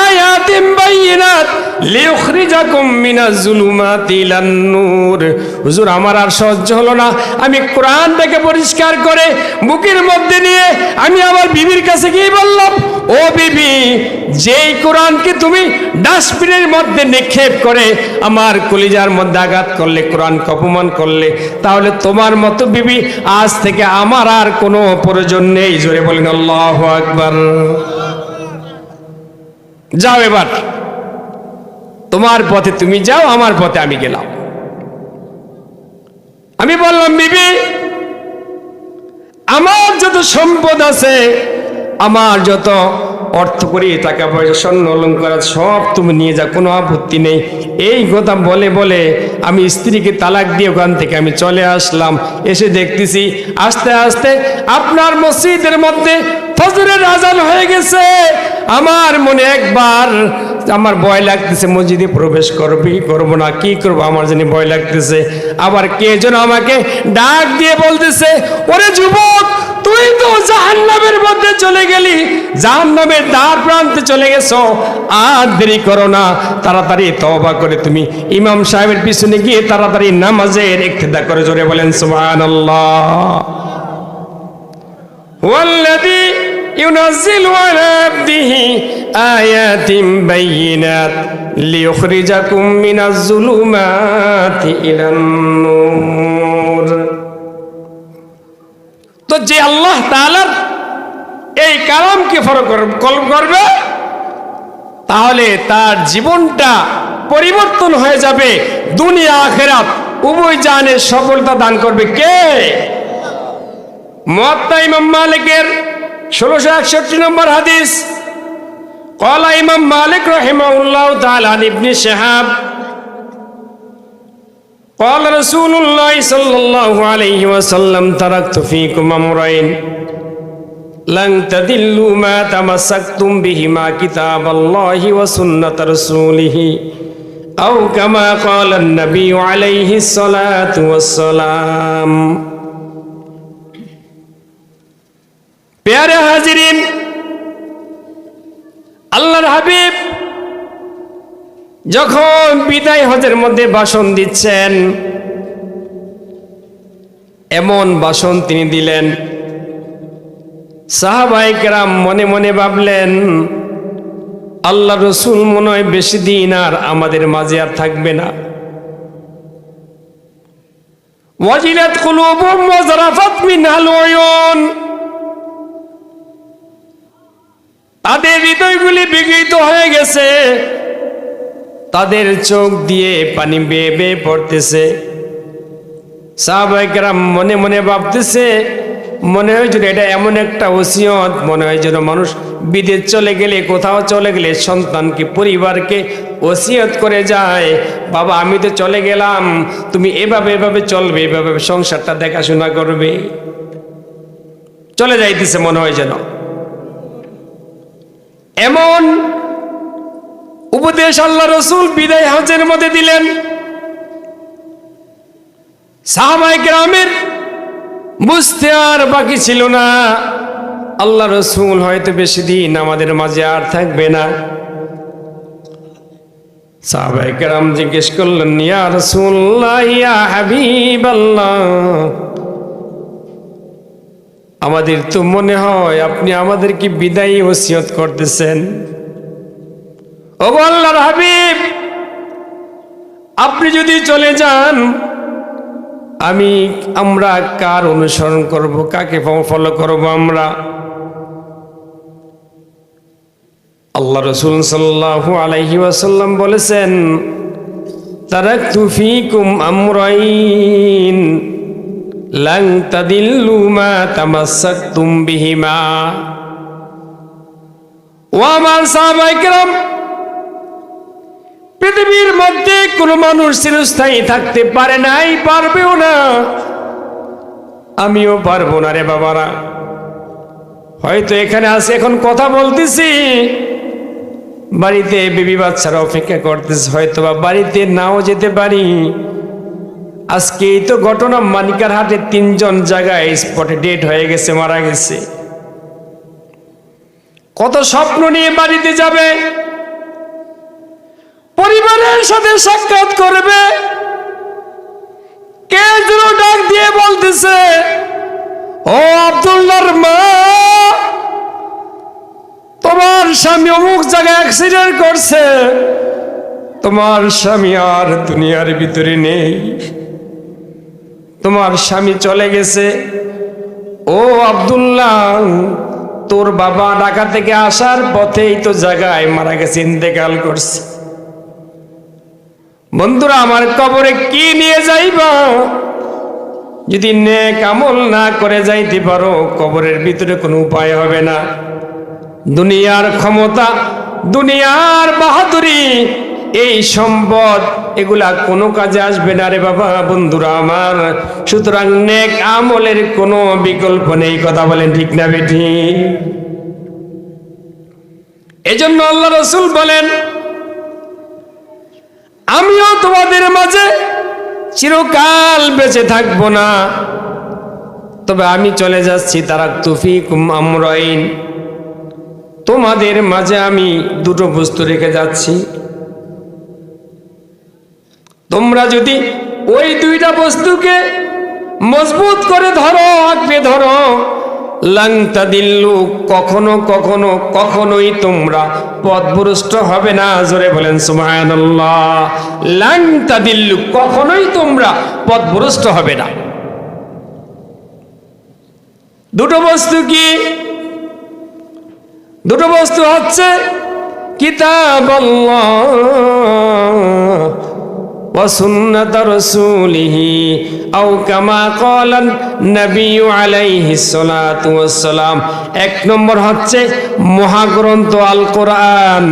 আয়াতিন বাইয়িনাত লিইখরিজাকুম মিনাজ যুলুমাতি ইলান নূর। হুজুর, আমার আর সহ্য হলো না। আমি কোরআনটাকে পরিষ্কার করে বুকের মধ্যে নিয়ে আমি আমার বিবির কাছে গিয়ে বললাম, ও বিবি, যেই কোরআনকে তুমি ডাস্টবিনের মধ্যে নিক্ষেপ করে আমার কলিজার মধ্যে আঘাত করলে, কোরআনকে অপমান করলে, তাহলে তোমার মতো বিবি আজ থেকে আমার আর কোনো প্রয়োজন নেই। জোরে বলেন আল্লাহু আকবার। যাও, এবার তোমার পথে তুমি যাও, আমার পথে আমি গেলাম। আমি বললাম, বিবি, আমার যত সম্পদ আছে, আমার যত অর্থ করি, টাকা পয়সা, স্বর্ণ অলংকার, সব তুমি নিয়ে যা, কোনো আপত্তি নেই। এই কথা বলে বলে আমি স্ত্রীকে তালাক দিয়ে ওখান থেকে আমি চলে আসলাম। এসে দেখতেছি আস্তে আস্তে আপনার মসজিদের মধ্যে ফজরের আজান হয়ে গেছে। আমার মনে একবার আমার ভয় লাগতেছে, মসজিদে প্রবেশ করবি করবো না, কি করবো, আমার জন্য ভয় লাগতেছে। আবার কে যেন আমাকে ডাক দিয়ে বলতেছে, ওরে যুবক, তুই তো জাহান্নামের মধ্যে চলে গেলি, জাহান্নামের দ্বার প্রান্তে চলে গেছো, আর দেরি করো না, তাড়াতাড়ি তওবা করে তুমি ইমাম সাহেবের পিছনে গিয়ে তাড়াতাড়ি নামাজের ইক্তেদা করে। জোরে বলেন সুবহানাল্লাহ। ওয়াল্লাযী ইউনাজ্জিলু আলা আবদিহি আয়াতিন বাইয়িনাত লিইখরিজাকুম মিনাজ যুলুমাতি ইলান নূর। তো যে আল্লাহ তাআলার এই কালামকে ফলো করবে, তাহলে তার জীবনটা পরিবর্তন হয়ে যাবে, দুনিয়া আখিরাত উভয় জাহানের সফলতা দান করবে কে? মুয়াত্তা ইমাম মালিকের 1661 নম্বর হাদিস। ক্বালা ইমাম মালিক রাহিমাহুল্লাহু তাআলা আন ইবনে শিহাব قال رسول الله صلى الله عليه وسلم تركت فيكم أمرين لن تضلوا ما تمسكتم بهما كتاب الله وسنة رسوله أو كما قال النبي عليه الصلاة والسلام। প্যারে হাজিরিন, আল্লাহর হাবিব যখন বিদায় হজের মধ্যে ভাষণ দিচ্ছেন, এমন ভাষণ তিনি দিলেন, সাহাবায়ে কেরাম মনে মনে ভাবলেন, আল্লাহ রসুল মনে হয় বেশি দিন আর আমাদের মাঝে আর থাকবে না। ওয়াজিলাত কুলুবুহুম ওয়া যারাফাত মিনহাল উয়ুন, তাদের হৃদয়গুলি বিগলিত হয়ে গেছে, তাদের চোখ দিয়ে পানি বেয়ে বেয়ে পড়তেছে। সাহাবায়ে কেরাম মনে মনে ভাবতেছে, মনে হয় যেন এটা এমন একটা ওসিয়ত, মনে হয় যেন মানুষ বিদেশ চলে গেলে, কোথাও চলে গেলে সন্তানকে, পরিবারকে ওসিয়ত করে যায়, বাবা আমি তো চলে গেলাম, তুমি এভাবে এভাবে চলবে, এভাবে সংসারটা দেখাশোনা করবে। চলে যাইতেছে মনে হয় যেন। এমন উপদেশ আল্লাহ রসুল বিদায় হজের মধ্যে দিলেন। সাহাবায়ে কেরামের বুঝতে আর বাকি ছিল না, আল্লাহ রসুল হয়তো বেশি দিন আমাদের মাঝে আর থাকবে না। সাহাবায়ে কেরাম জিজ্ঞেস করলেন, ইয়া রাসূলুল্লাহ, ইয়া হাবিবাল্লাহ, আমাদের তো মনে হয় আপনি আমাদেরকে বিদায়ী ওসিয়ত করতেছেন। ও আল্লাহর হাবিব, আপনি যদি চলে যান আমরা কার অনুসরণ করব, কাকে ফলো করব আমরা? আল্লাহ রাসূল সাল্লাল্লাহু আলাইহি ওয়াসাল্লাম বলেছেন, তারাকতু ফীকুম আমরাইন লান তাদিল্লু মা তামাসসাকতুম বিহিমা। ও আমার সাহাবায়ে কেরাম, পৃথিবীর মধ্যে কোনো মানুষ চিরস্থায়ী থাকতে পারে নাই, পারবেও না, আমিও পারবো না রে বাবারা। হয়তো এখানে আছে, এখন কথা বলতেছি, বাড়িতে বেবি বাচ্চারা অপেক্ষা করতেছে, হয়তো বা বাড়িতে নাও যেতে পারি। আজকে এই তো ঘটনা, মানিকার হাটে 3 জন জায়গায় স্পটে ডেট হয়ে গেছে, মারা গেছে। কত স্বপ্ন নিয়ে বাড়িতে যাবে, পরিবারের সাথে সাক্ষাৎ করবে, কে যেন ডাক দিয়ে বলতেছে, ও আব্দুল্লাহর মা, তোমার স্বামী অমুক জায়গায় অ্যাক্সিডেন্ট করছে, তোমার স্বামী আর দুনিয়ার ভিতরে নেই, তোমার স্বামী চলে গেছে। ও আব্দুল্লাহ, তোর বাবা ঢাকা থেকে আসার পথেই তো জায়গায় মারা গেছে, ইন্তেকাল করছে। বন্ধুরা আমার, কবরে কি নিয়ে যাইবা? যদি নেক আমল না করে যাইতে পারো, কবরের ভিতরে কোনো উপায় হবে না। দুনিয়ার ক্ষমতা, দুনিয়ার বাহাদুরি, এই সম্পদ, এগুলা কোনো কাজে আসবে না রে বাবা, বন্ধুরা আমার। সুতরাং নেক আমলের কোনো বিকল্প নেই, কথা বলেন ঠিক না বেঠি? এজন্য আল্লাহ রাসূল বলেন, আমিও তোমাদের মাঝে চিরকাল বেঁচে থাকবো না, তবে আমি চলে যাচ্ছি। তারাকতু ফীকুম আমরাইন, তোমাদের মাঝে আমি 2টো বস্তু রেখে যাচ্ছি। তোমরা যদি ওই 2টা বস্তুকে মজবুত করে ধরো, আঁকড়ে ধরো, লান তাদিল্লু, কখনোই তোমরা পথভ্রষ্ট হবে না। জোরে বলেন সুবহানাল্লাহ। লান তাদিল্লু, কখনোই তোমরা পথভ্রষ্ট হবে না। 2টো বস্তু কি? 2টো বস্তু হচ্ছে কিতাবাল্লাহ ওয়া সুন্নাত রাসূলিহি, আও কামা ক্বালান নবী আলাইহিস সালাতু ওয়াস সালাম। 1 নম্বর হচ্ছে মহাগ্রন্থ আল কোরআন,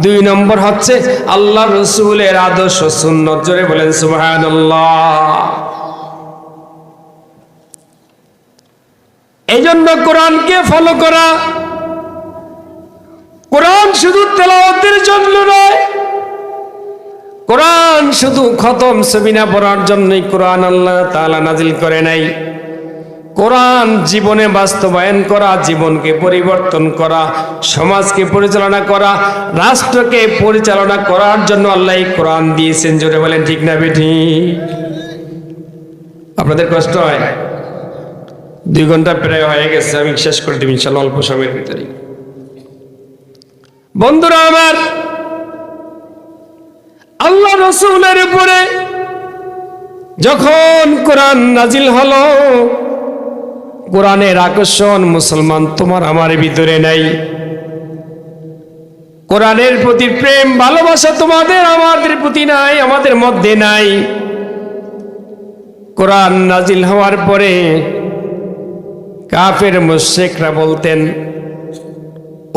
2 নম্বর হচ্ছে আল্লাহ রাসূলের আদর্শ সুন্নাত। জোরে বলেন সুবহানাল্লাহ। এইজন্য কোরআনকে ফলো করা, কোরআন শুধু তেলাওয়াতের জন্য নয়, কোরআন শুধু খতম সবিনা পড়ার জন্যই কোরআন আল্লাহ তাআলা নাজিল করে নাই। কোরআন জীবনে বাস্তবায়ন করা, জীবনকে পরিবর্তন করা, সমাজকে পরিচালনা করা, রাষ্ট্রকে পরিচালনা করার জন্য আল্লাহ কোরআন দিয়েছেন। জোরে বলেন ঠিক না বেঠি? আপনাদের কষ্ট হয়? 2 ঘন্টা প্রায় হয়ে গেছে, আমি শেষ করে দেব ইনশাআল্লাহ অল্প সময়ের ভিতরে। বন্ধুরা আমার, আল্লাহ রাসূলের উপরে যখন কোরআন নাজিল হলো, কোরআনের আকর্ষণ মুসলমান তোমার আমার ভিতরে নাই। কোরআনের প্রতি প্রেম ভালোবাসা তোমাদের আমাদের প্রতি নাই, আমাদের মধ্যে নাই। কোরআন নাজিল হওয়ার পরে কাফের মুশরিকরা বলতেন,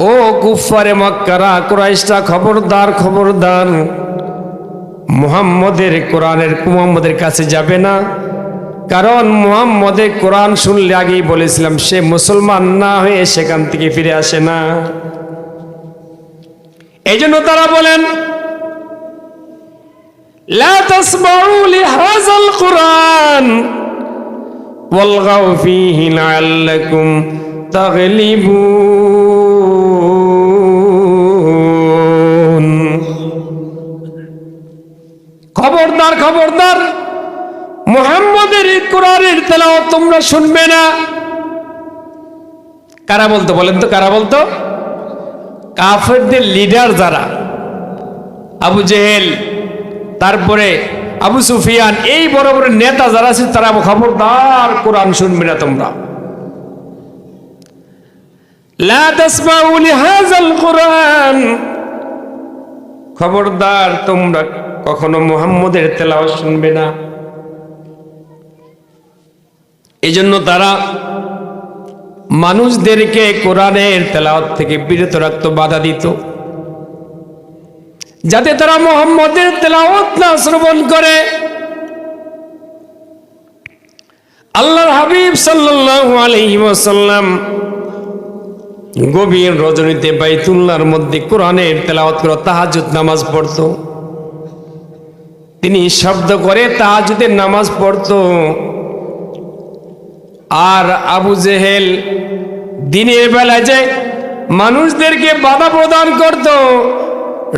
ও কুফারে মক্কারা, কুরাইশরা, খবরদার খবরদার, মুহাম্মদের কাছে যাবে না, কারণ মুহাম্মদের কোরআন শুনলে আগেই বলেছিলাম সে মুসলমান না হয়ে সেখান থেকে ফিরে আসে না। এই জন্য তারা বলেন, লা তাসমাউ লিহাযাল কুরআন ওয়ালগাউ ফীহি লাআল্লাকুম তাগলিবুন। খবরদার খবরদার, মুহাম্মদের কোরআনের তেলাওয়াত তোমরা শুনবে না। কারা বলতো বলেন তো, কারা বলতো? কাফেরদের লিডার যারা, আবু জেহেল, তারপরে আবু সুফিয়ান, এই বড় বড় নেতা যারা আছে তারা খবরদার কোরআন শুনবে না তোমরা। লা তাসমাউ লিহাযাল কুরআন, খবরদার তোমরা কখনো মুহাম্মদের তেলাওয়াত শুনবে না। এজন্য তারা মানুষদেরকে কোরআনের তেলাওয়াত থেকে বিরত রাখতে বাধা দিত, যাতে তারা মুহাম্মদের তেলাওয়াত না শ্রবণ করে। আল্লাহর হাবিব সাল্লাল্লাহু আলাইহি ওয়াসাল্লাম গভীর রজনীতে বাইতুল্লাহর মধ্যে কোরআনের তেলাওয়াত করে তাহাজ্জুদ নামাজ পড়ত। তিনি শব্দ করে তাহাজ্জুদের নামাজ পড়ত। আর আবু জেহেল দিনের বেলায় যে মানুষদেরকে বাধা প্রদান করত,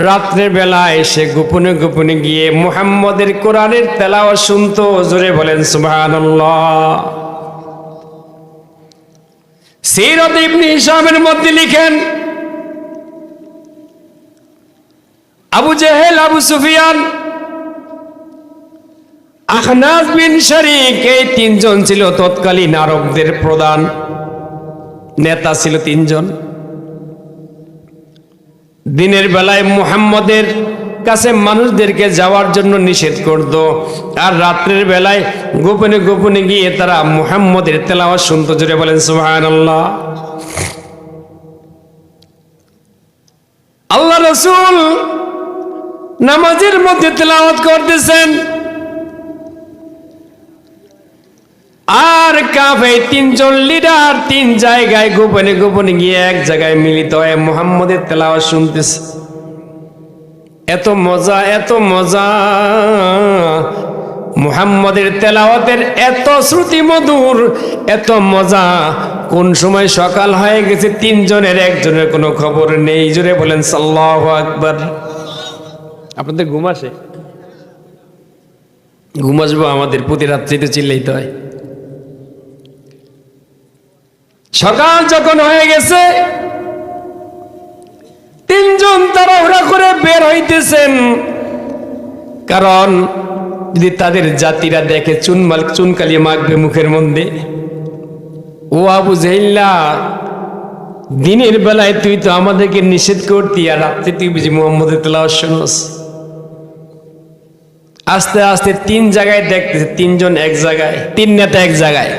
রাত্রের বেলায় সে গোপনে গোপনে গিয়ে মুহাম্মদের কোরআনের তেলাওয়াত শুনতো। জোরে বলেন সুবহানাল্লাহ। সিরাত ইবনে হিশামের মধ্যে লিখেন, আবু জেহেল, আবু সুফিয়ান, আখনাস বিন শারিক, এই তিনজন ছিল তৎকালীন আরবদের প্রধান নেতা, ছিল তিনজন। দিনের বেলায় মুহাম্মদের কাছে মানুষদেরকে যাওয়ার জন্য নিষেধ করত, আর রাত্রের বেলায় গোপনে গোপনে গিয়ে তারা মুহাম্মদের তেলাওয়াত শুনতো। জোরে বলেন সুবহানাল্লাহ। আল্লাহ রাসূল নামাজের মধ্যে তেলাওয়াত করতেছেন, আর কাফে তিনজন লিডার তিন জায়গায় গোপনে গোপনে গিয়ে এক জায়গায় মিলিত হয়ে মুহাম্মদের তেলাওয়াত শুনতেছে। এত মজা, এত মজা, মুহাম্মদের তেলাওয়াতের এত শ্রুতি মধুর, এত মজা। কোন সময় সকাল হয়ে গেছে তিনজনের একজনের কোনো খবর নেই। জোরে বলেন আল্লাহু আকবার। আপনাদের ঘুম আসে? ঘুম আসবো আমাদের, প্রতি রাত্রিতে চিল্লাইতে হয়। সকাল যখন হয়ে গেছে, তিনজন তাড়াহুড়া করে বের হইতেছেন, কারণ যদি তাদের জাতিরা দেখে চুনকালি মাখবে মুখের মধ্যে। ও আবু জেহেল্লা, দিনের বেলায় তুই তো আমাদেরকে নিষেধ করতি, আর রাত্রে তুই বুঝি মুহাম্মদের তেলাওয়াত শুনস। আস্তে আস্তে তিন জায়গায় দেখতেছে, তিনজন এক জায়গায়, তিন নেতা এক জায়গায়।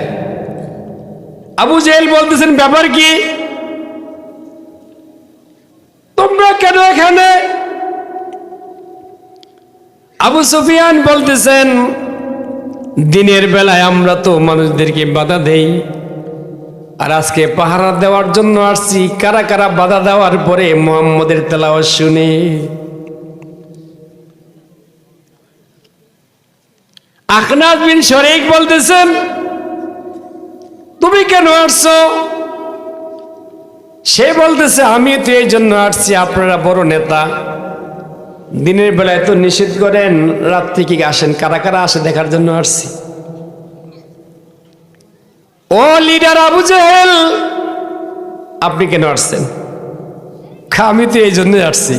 আবু জেহেল বলতেছেন, ব্যাপার কি, তোমরা কেন এখানে? আবু সুফিয়ান বলতেছেন, দিনের বেলায় আমরা তো মানুষদেরকে বাধা দেই, আর আজকে পাহারা দেওয়ার জন্য আসছি। কারা কারা বাধা দেওয়ার পরে মুহাম্মদের তেলাওয়াত শুনে? আখনাস বিন শারিক বলতেছেন, তুমি কেন আসছো? সে বলতেছে, আমি তো এই জন্য আসছি, আপনারা বড় নেতা, দিনের বেলায় তো নিষেধ করেন, রাত্রি কি আসেন? কারা কারা আসে দেখার জন্য আসছি। ও লিডার আবু জেহেল, আপনি কেন আসছেন? আমি তো এই জন্যই আসছি।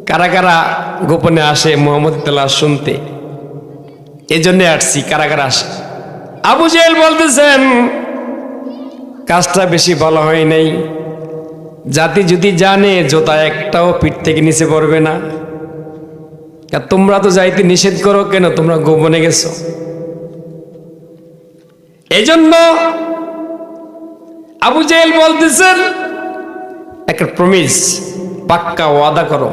কারা কারা গোপনে আসে মুহাম্মদ তেলাওয়াত শুনতে? এই জন্যে আসছি। কারা কারা আসে? আবু জেহেল বলতেছেন, কাজটা বেশি ভালো হয় নাই। জাতি যদি জানে, জোতা একটাও পিঠ থেকে নিচে পড়বে না। তোমরা তো যাইতে নিষেধ করো কেন? তোমরা গোপনে গেছো। এই জন্য আবু জেহেল বলতেছেন, একটা প্রমিস, পাক্কা ওয়াদা করো,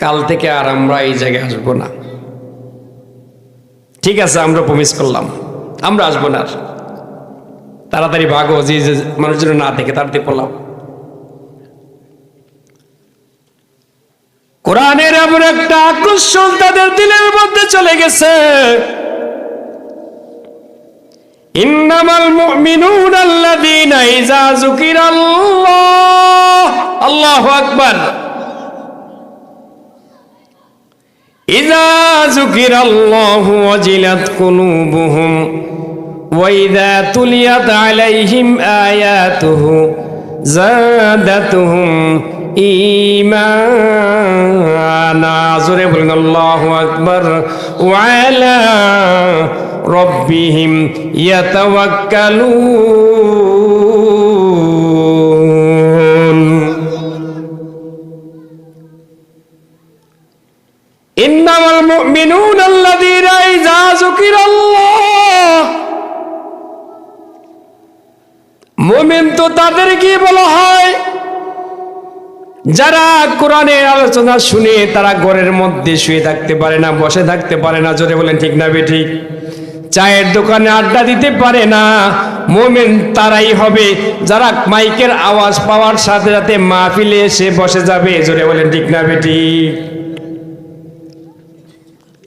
কাল থেকে আর আমরা এই জায়গায় আসবো না। ঠিক আছে, আমরা প্রমিস করলাম, আমরা আসবো না। তাড়াতাড়ি ভাগো, যে মানুষজন না দেখে তাড়াতাড়ি পড়লাম। কোরআনের এমন একটা আকর্ষণ তাদের দিলের মধ্যে চলে গেছে। ইন্নামাল মুমিনুনা আল্লাযীনা ইযা যুকিরাল্লাহ, আল্লাহু আকবার, ইযা যুকিরাল্লাহু ওয়াজিলাত কুলুবুহুম ওয়া ইযা তুলিয়াত আলাইহিম আয়াতুহু যাদাতুহুম ঈমানা। জোরে বলেন আল্লাহু আকবার। ওয়া আলা রব্বিহিম ইয়াতাওয়াক্কালুন। ইন্নামাল মুমিনুনা আল্লাযীনা ইযা যুকিরাল্লাহ, মুমিন তো তাদেরকে বলা হয় যারা কোরআনের আলোচনা শুনে তারা ঘরের মধ্যে শুয়ে থাকতে পারে না, বসে থাকতে পারে না। জোরে বলেন ঠিক না বেঠিক? চায়ের দোকানে আড্ডা দিতে পারে না। মুমিন তারাই হবে যারা মাইকের আওয়াজ পাওয়ার সাথে সাথে মাহফিলে এসে বসে যাবে। জোরে বলেন ঠিক না বেঠিক?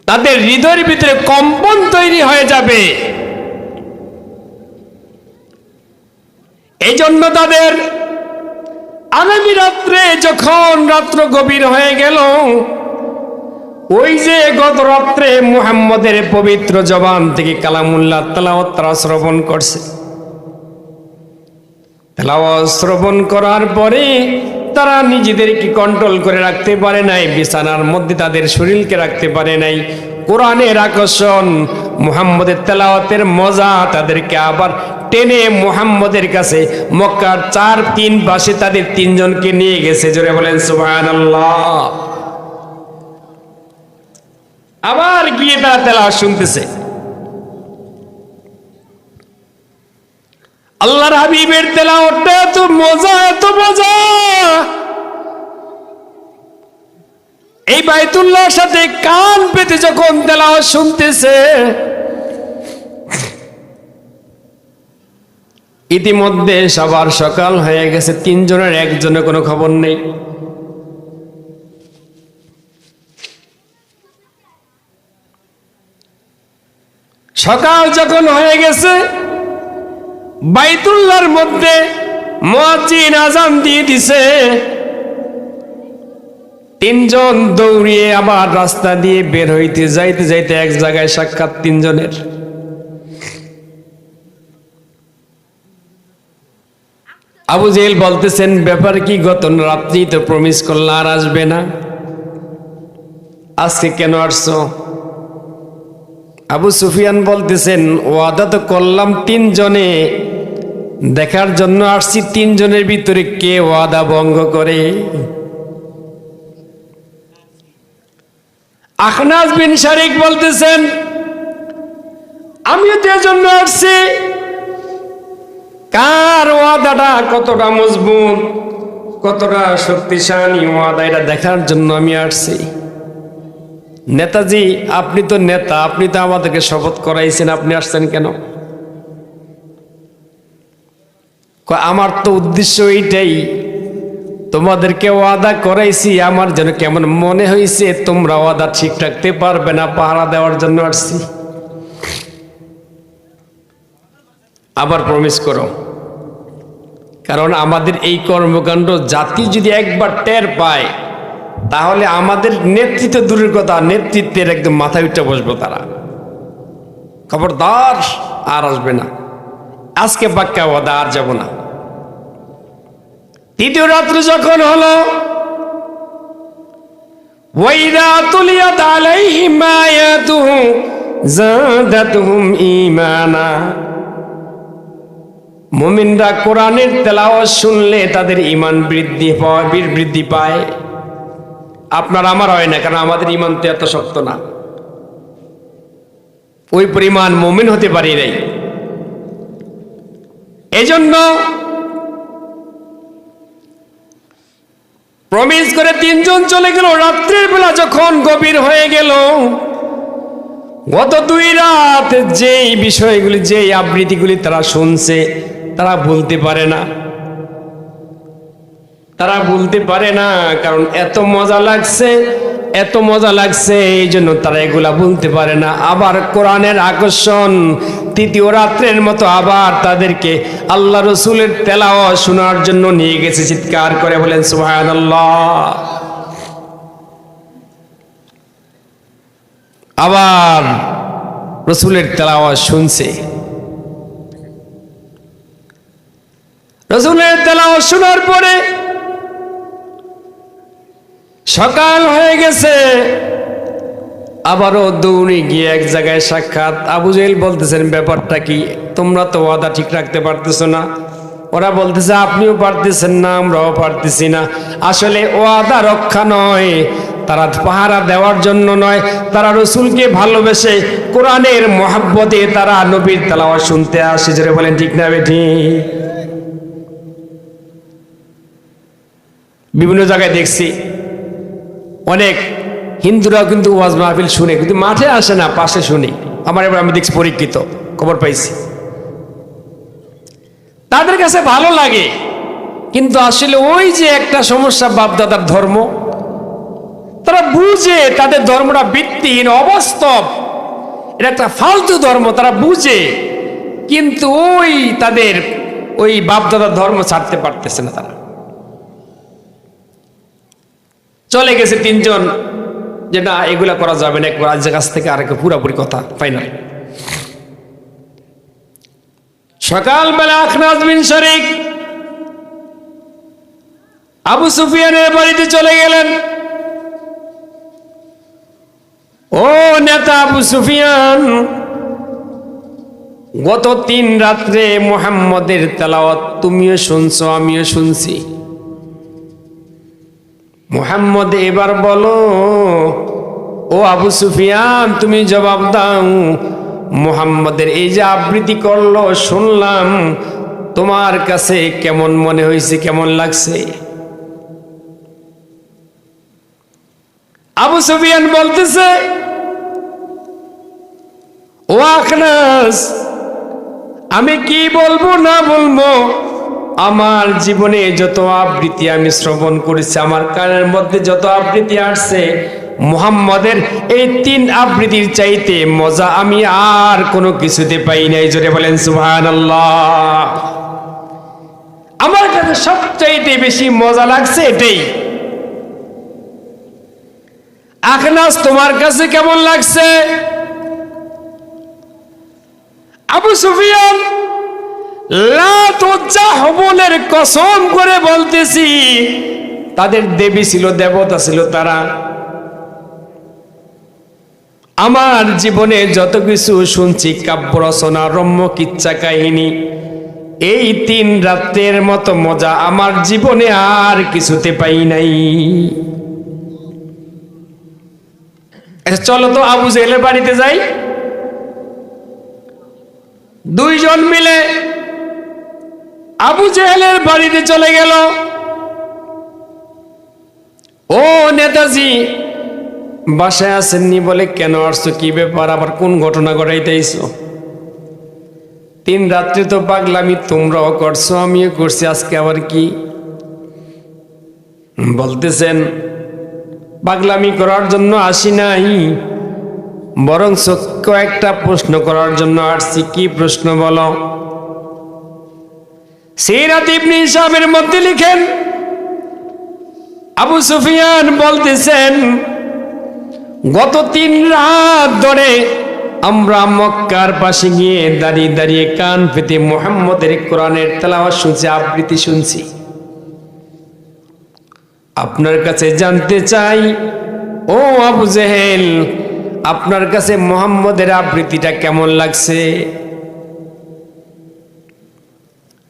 তাদের হৃদয়ের ভিতরে কম্পন তৈরি হয়ে যাবে। এই জন্য তাদের আগামী রাত্রে, যখন রাত্র গভীর হয়ে গেল, ওই যে গত রাত্রে মুহাম্মদের পবিত্র জবান থেকে কালামুল্লাহ তেলাওয়াত তারা শ্রবণ করছে। তেলাওয়াত শ্রবণ করার পরে তারা নিজেদেরকে কন্ট্রোল করে রাখতে পারে নাই, বিছানার মধ্যে তাদের শরীরকে রাখতে পারে নাই। কোরআনের আকর্ষণ, মুহাম্মদের তেলাওয়াতের মজা তাদেরকে আবার টেনে মুহাম্মদের কাছে মক্কার 4-3 পাশে তাদের 3 জনকে নিয়ে গেছে। জোরে বলেন সুবহানাল্লাহ। আবার গিয়ে তারা তেলাওয়াত শুনতেছে। আল্লাহর হাবিবের তেলাওয়াতটা এত মজা, এত মজা। এই বাইতুল্লাহর সাথে কান পেতে যখন তেলাওয়াত শুনতেছে, ইতিমধ্যে সবার সকাল হয়ে গেছে, 3 জনের একজনের কোনো খবর নেই। সকাল যখন হয়ে গেছে, বাইতুল্লাহর মধ্যে মুয়াজ্জিন আযান দিয়ে দিছে। 3 জন দৌড়িয়ে আবার রাস্তা দিয়ে বের হইতে যাইতে যাইতে এক জায়গায় সাক্ষাৎ 3 জনের। আবু জেহেল বলতেছেন, ব্যাপার কি? গত রাত্রি তো প্রমিস করলে আর আসবে না, আজকে কেন আসছো? আবু সুফিয়ান বলতেছেন, ওয়াদা তো করলাম 3 জনে, দেখার জন্য আসছি 3 জনের ভিতরে কে ওয়াদা ভঙ্গ করে। আখনাস বিন শারিক বলতেছেন, আমিও তো এজন্য আসছি, কার ওয়াদাটা কতটা মজবুত, কতটা শক্তিশালী ওয়াদা, এটা দেখার জন্য আমি আসছি। নেতাজি, আপনি তো নেতা, আপনি তো আমাদেরকে শপথ করাইছেন, আপনি আসছেন কেন? আমার তো উদ্দেশ্য এইটাই, তোমাদেরকে ওয়াদা করাইছি, আমার যেন কেমন মনে হয়েছে তোমরা ওয়াদা ঠিক রাখতে পারবে না, পাহারা দেওয়ার জন্য আসছি। আবার প্রমিস করো, কারণ আমাদের এই কর্মকাণ্ড জাতি যদি একবার টের পায়, তাহলে আমাদের নেতৃত্ব দূরের কথা, নেতৃত্বের একদম মাথায় উঠে বসবো তারা। খবরদার আর আসবে না, আজকে পাক্কা ওয়াদা, আর যাব না। 3য় রাত্র যখন হলো, ওয়াইদা তুলিয়াত আলাইহিম আয়াতুহু যাদাতুহুম ঈমানা। মুমিনরা কোরআনের তেলাওয়াত শুনলে তাদের ঈমান বৃদ্ধি পায়। আপনার আমার হয় না, কারণ আমাদের ঈমান তো এত শক্ত না, ওই পরিমাণ মুমিন হতে পারি নাই। এই জন্য প্রমিস করে তিনজন চলে গেল। রাত্রের বেলা যখন গভীর হয়ে গেল, গত 2 রাত যেই বিষয়গুলি, যেই আবৃত্তিগুলি তারা শুনছে, তারা বলতে পারে না। তারা বলতে পারে না, কারণ এত মজা লাগছে, এত মজা লাগছে, এই জন্য তারা এগুলা বলতে পারে না। আবার কোরআনের আকর্ষণ, 3য় রাত্রের মতো আবার তাদেরকে আল্লাহ রসুলের তেলাওয়াত শোনার জন্য নিয়ে গেছে। চিৎকার করে বলেন সুবহানাল্লাহ। আবার রসুলের তেলাওয়াত শুনছে। রসুলের তেলাওয়াত শোনার পরে সকাল হয়ে গেছে। আবারও দৌড়ে গিয়ে এক জায়গায় সাক্ষাৎ। আবু জেহেল বলতেছেন, ব্যাপারটা কি? তোমরা তো ওয়াদা ঠিক রাখতে পারতেছো না। ওরা বলতেছে, আপনিও পারতেছেন না, আমরাও পারতেছি না। আসলে ওয়াদা রক্ষা নয়, তারা পাহারা দেওয়ার জন্য নয়, তারা রসুলকে ভালোবেসে কোরআনের মহাব্বতে তারা নবীর তেলাওয়াত শুনতে আসে। জোরে বলেন ঠিক না বেঠি? বিভিন্ন জায়গায় দেখছি অনেক হিন্দুরাও কিন্তু ওয়াজ মাহফিল শুনে, কিন্তু মাঠে আসে না, পাশে শুনি। আমার এবার আমি দেখছি, পরীক্ষিত খবর পাইছি। তাদের কাছে ভালো লাগে, কিন্তু আসলে ওই যে একটা সমস্যা, বাপদাদার ধর্ম, তারা বুঝে তাদের ধর্মটা ভিত্তিহীন, অবাস্তব, এটা একটা ফালতু ধর্ম, তারা বুঝে, কিন্তু ওই তাদের ওই বাপদাদার ধর্ম ছাড়তে পারতেছে না। তারা চলে গেছে 3 জন, যে না এগুলা করা যাবে না, একবার আজকের কাছ থেকে আরেক পুরাপুরি কথা ফাইনাল। সকালবেলা আখনাস বিন শরীক আবু সুফিয়ানের বাড়িতে চলে গেলেন। ও নেতা আবু সুফিয়ান, গত 3 রাত্রে মুহাম্মদের তেলাওয়াত তুমিও শুনছো, আমিও শুনছি। মুহাম্মদ এবার বলো, ও আবু সুফিয়ান তুমি জবাব দাও, মুহাম্মদের এই যে আবৃত্তি করলো শুনলাম, তোমার কাছে কেমন মনে হয়েছে, কেমন লাগছে? আবু সুফিয়ান বলতেছে, ও আখনাস, আমি কি বলবো না বলবো, আমার জীবনে যত আবৃত্তি আমি শ্রবণ করেছি, আমার কানের মধ্যে যত আবৃত্তি আসছে, মুহাম্মদের এই 3 আবৃত্তির চাইতে মজা আমি আর কোনো কিছুতে পাই নাই। জোরে বলেন সুবহানাল্লাহ। আমার কাছে সবচাইতে বেশি মজা লাগছে এটাই। আখনাস তোমার কাছে কেমন লাগছে? আবু সুফিয়ান লাত উজ্জা হবলের কসম করে বলতেছি, তাদের দেবী ছিল, দেবতা ছিল তারা। আমার জীবনে যত কিছু শুনছি, কাব্য রচনা, রম্য কিচ্ছা কাহিনী, এই 3 রাতের মতো মজা আমার জীবনে আর কিছুতে পাই নাই। চলো তো আবু জেহেলের বাড়িতে যাই। 2 জন মিলে আবু জেহেলের বাড়িতে চলে গেল। ও নেতাজি বাসায় আসেননি? বলে, কেন আসছো, কি ব্যাপার, আবার কোন ঘটনা ঘটাইতেছো? 3 রাত্রে তো পাগলামি তোমরাও করছো, আমিও করছি, আজকে আবার কি? বলতেছেন, পাগলামি করার জন্য আসি নাই, বরং কয়েকটা প্রশ্ন করার জন্য আসছি। কি প্রশ্ন বলো? সিরাত ইবনে হিশামের মধ্যে লিখেন, আবু সুফিয়ান বলতেছেন, গত 3 রাত ধরে আমরা মক্কার পাশে গিয়ে দাঁড়িয়ে দাঁড়িয়ে কান পেতে মুহাম্মদের কোরআনের তেলাওয়াত শুনছি, আবৃত্তি শুনছি। আপনার কাছে জানতে চাই, ও আবু জেহেল, আপনার কাছে মুহাম্মদের আবৃত্তিটা কেমন লাগছে?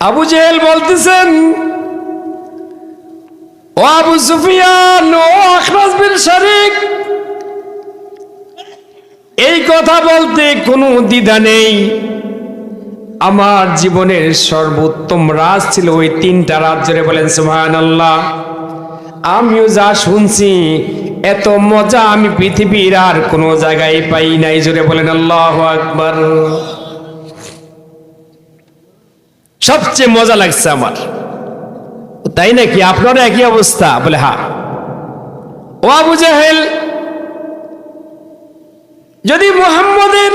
আবু জেহেল বলতেছেন, ও আবু সুফিয়ান, ও আখনাস বিন শরীক, এই কথা বলতে কোনো দ্বিধা নেই। আমার জীবনের সর্বোত্তম রাত ছিল ওই 3টা রাত। জোরে বলেন সুবহানাল্লাহ। আমিও যা শুনছি এত মজা আমি পৃথিবীর আর কোনো জায়গায় পাই নাই। জোরে বলেন আল্লাহু আকবার। সবচেয়ে মজা লাগছে আমার। তাই নাকি? আপনারও একই অবস্থা? বলে হ্যাঁ। ও আবু জাহেল, যদি মুহাম্মদের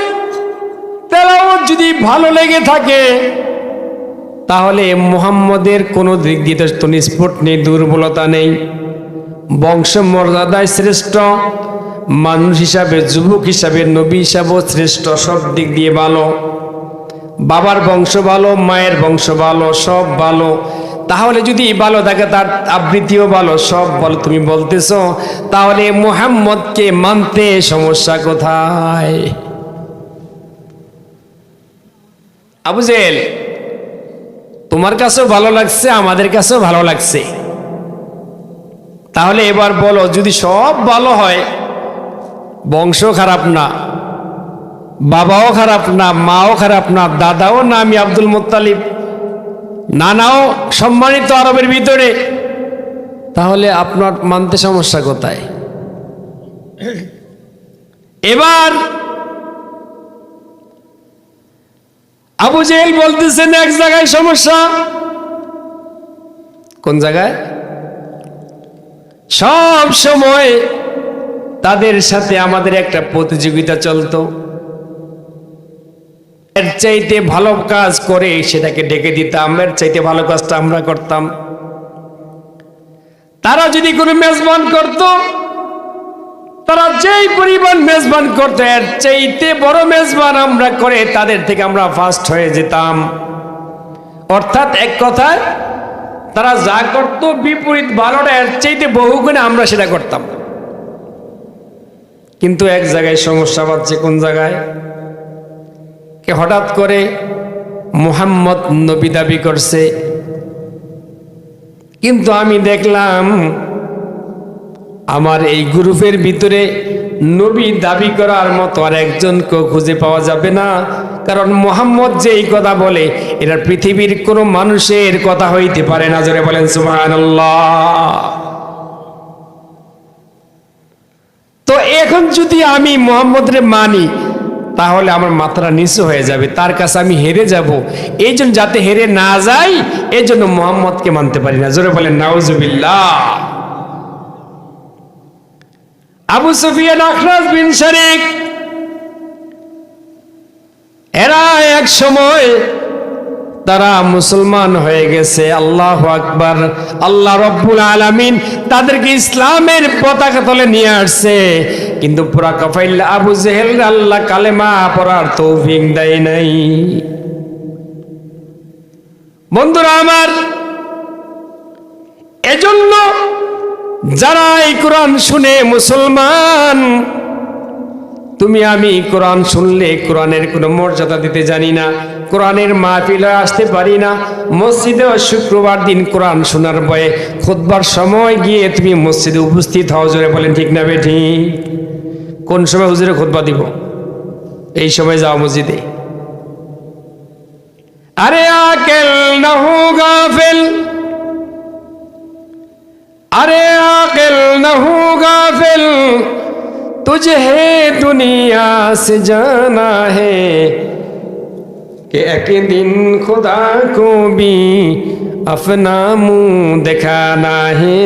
তেলাওয়াত যদি ভালো লেগে থাকে তাহলে মুহাম্মদের কোনো দিক দিয়ে তো নিষ্পট নেই, দুর্বলতা নেই, বংশ মর্যাদায় শ্রেষ্ঠ, মানুষ হিসাবে, যুবক হিসাবে, নবী হিসাবে শ্রেষ্ঠ, সব দিক দিয়ে ভালো, বাবার বংশ ভালো, মায়ের বংশ ভালো, সব ভালো। তাহলে যদি ভালো থাকে তার আবৃত্তিও ভালো, সব ভালো তুমি বলতেছ, তাহলে মুহাম্মদকে মানতে সমস্যা কোথায়? আবু জেহেল, তোমার কাছেও ভালো লাগছে, আমাদের কাছেও ভালো লাগছে, তাহলে এবার বলো, যদি সব ভালো হয়, বংশ খারাপ না, বাবাও খারাপ না, মাও খারাপ না, দাদাও না আমি আব্দুল মুত্তালিব, নানাও সম্মানিত আরবের ভিতরে, তাহলে আপনার মানতে সমস্যা কোথায়? এবার আবু জেহেল বলতেছেন এক জায়গায় সমস্যা। কোন জায়গায়? সব সময় তাদের সাথে আমাদের একটা প্রতিযোগিতা চলতো, এর চাইতে ভালো কাজ করে সেটাকে ডেকে দিতাম, এর চাইতে ভালো কাজটা আমরা করতাম। তারা যদি কোনো মেজবান করত, তারা যেই পরিমাণ মেজবান করতো এর চাইতে বড় মেজবান আমরা করে তাদের থেকে আমরা ফার্স্ট হয়ে যেতাম। অর্থাৎ এক কথায় তারা যা করতো বিপরীত ভালোটা এর চাইতে বহুগুণে আমরা সেটা করতাম। কিন্তু এক জায়গায় সমস্যা পাচ্ছে। কোন জায়গায়? কে হঠাৎ করে মুহাম্মদ নবী দাবি করছে, কিন্তু আমি দেখলাম আমার এই গ্রুপের ভিতরে নবী দাবি করার মতো আর একজনকে খুঁজে পাওয়া যাবে না, কারণ মুহাম্মদ যে এই কথা বলে এটা পৃথিবীর কোনো মানুষের কথা হইতে পারে না। জোরে বলেন সুবহানাল্লাহ। তো এখন যদি আমি মুহাম্মদের মানি তাহলে আমার মাথাটা নিচু হয়ে যাবে, তার কাছে আমি হেরে যাব। এই জন্য যাতে হেরে না যাই এই জন্য মুহাম্মদকে মানতে পারি না। জোরে বলেন নাউজুবিল্লাহ। আবু সুফিয়ান, আখরাজ বিন শারিক, এরা এক সময় তারা মুসলমান হয়ে গেছে। আল্লাহু আকবার। আল্লাহ রব্বুল আলামিন তাদেরকে ইসলামের পতাকা তলে নিয়ে আসছে, কিন্তু পুরা কাফাইলা আবু জেহেল আল্লাহ কালেমা পড়ার তৌফিক দেয় নাই। বন্ধুরা আমার, এজন্য যারা এই কোরআন শুনে মুসলমান, তুমি আমি কোরআন শুনলে কোরআনের কোনো মর্যাদা দিতে জানি না, কোরআনের মাহফিলে আসতে পারি না, মসজিদে শুক্রবার দিন কোরআন শোনার ভয়ে খুতবার সময় গিয়ে তুমি মসজিদে উপস্থিত হও। জোরে বলেন ঠিক না বেঠিক? কোন সময় হুজুরে খুতবা দিব? এই সময় যাও মসজিদে। আরে আকেল না হো গাফিল, अरे आकिल न हो गाफिल, तुझे दुनिया से जाना है कि एक दिन खुदा को भी अपना मुंह दिखाना है,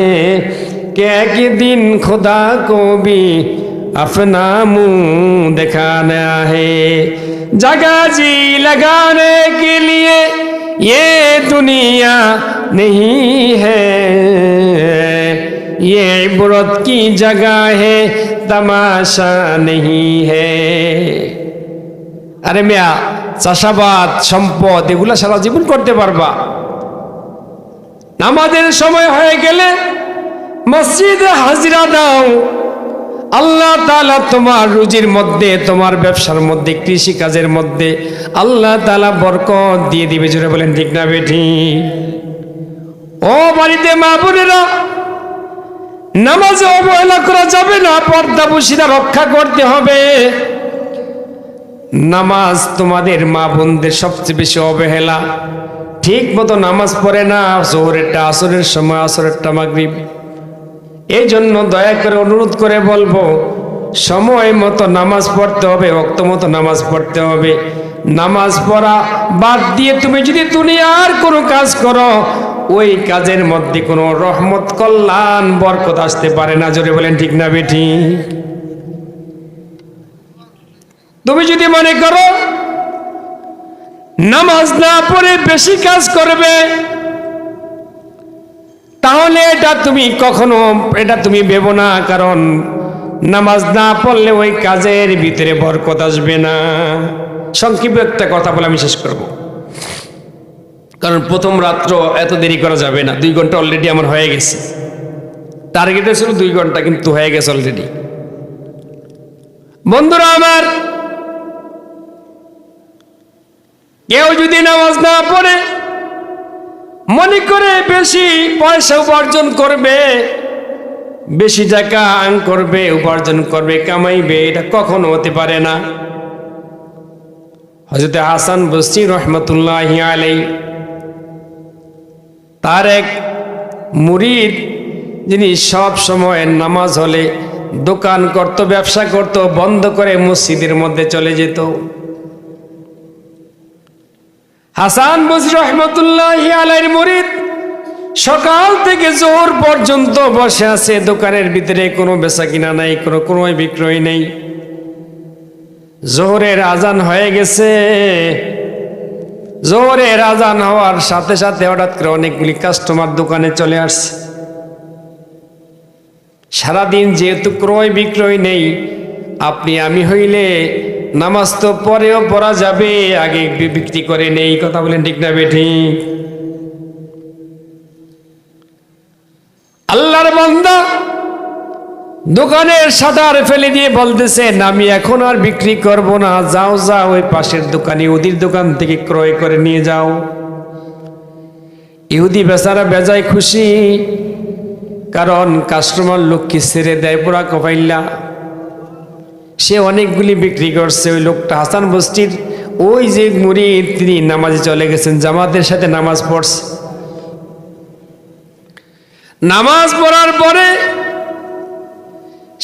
कि एक दिन खुदा को भी अपना मुंह दिखाना है। जगह जी लगाने के लिए ये दुनिया नहीं है, ये इबरत की जगह है, तमाशा नहीं है। আরে মিয়া, চাষাবাদ সম্পদ এগুলা সারা জীবন করতে পারবা, নামাজের সময় হয়ে গেলে মসজিদে হাজিরা দাও। আল্লাহ তাআলা তোমার রুজির মধ্যে, তোমার ব্যবসার মধ্যে, কৃষি কাজের মধ্যে আল্লাহ তাআলা বরকত দিয়ে দিবে। জোরে বলেন ঠিক না বেঠিক? ও বাড়িতে মা বোনেরা, নামাজে অবহেলা করা যাবে না, পর্দাবশীরা রক্ষা করতে হবে। নামাজ তোমাদের মা বোনদের সবচেয়ে বেশি অবহেলা, ঠিক মতো নামাজ পড়ে না, জোহরেরটা আসরের সময়, আসরেরটা মাগরিব। এই জন্য দয়া করে অনুরোধ করে বলবো, সময় মতো নামাজ পড়তে হবে, ওয়াক্ত মতো নামাজ পড়তে হবে। নামাজ পড়া বাদ দিয়ে তুমি যদি দুনিয়ার কোনো কাজ করো, ওই কাজের মধ্যে কোনো রহমত, কল্যাণ, বরকত আসতে পারে না। জোরে বলেন ঠিক না বেঠিক? তুমি যদি মনে করো নামাজ না পড়ে বেশি কাজ করবে, তাহলে এটা তুমি ভেবো না, কারণ নামাজ না পড়লে ওই কাজের ভিতরে বরকত আসবে না। সংক্ষিপ্ত একটা কথা বলে আমি শেষ করব, কারণ প্রথম রাত্র এত দেরি করা যাবে না। 2 ঘন্টা অলরেডি আমার হয়ে গেছে, টার্গেটে ছিল 2 ঘন্টা, কিন্তু হয়ে গেছে অলরেডি। বন্ধুরা আমার, কেউ যদি নামাজ না পড়ে মনে করে বেশি পয়সা উপার্জন করবে, বেশি টাকা করবে, উপার্জন করবে, কামাইবে, এটা কখনো হতে পারে না। হযরত হাসান বসরি রহমতুল্লাহি আলাইহি, তার এক মুরিদ, যিনি সব সময় নামাজ হলে দোকান করত, ব্যবসা করত, বন্ধ করে মসজিদের মধ্যে চলে যেত। হাসান বসরি রহমতুল্লাহি আলাইহির মুরিদ সকাল থেকে জোহর পর্যন্ত বসে আছে দোকানের ভিতরে, কোনো বেচা কিনা নাই, কোনো ক্রয় বিক্রয় নেই। জোহরের আজান হয়ে গেছে। জোহরের আজান হওয়ার সাথে সাথে হঠাৎ করে অনেকগুলি কাস্টমার দোকানে চলে আসছে। সারাদিন যেহেতু ক্রয় বিক্রয় নেই, আপনি আমি হইলে নামাজ তো পরেও পড়া যাবে, আগে বিক্রি করে নেই। কথা বলেন ঠিক না বেঠিক? আল্লাহর বান্দা দোকানের শাটার ফেলে দিয়ে বলতেছেন, আমি এখন আর বিক্রি করব না, যাও যাও ওই পাশের দোকানে ইহুদির দোকান থেকে ক্রয় করে নিয়ে যাও। ইহুদি বেচারা বেজায় খুশি, কারণ কাস্টমার লোককে ছেড়ে দেয় পুরা কপাইল্লা। সে অনেকগুলি বিক্রি করছে। ওই লোকটা হাসান বসরির ওই যে মুরিদ, তিনি নামাজে চলে গেছেন, জামাতের সাথে নামাজ পড়ছে। নামাজ পড়ার পরে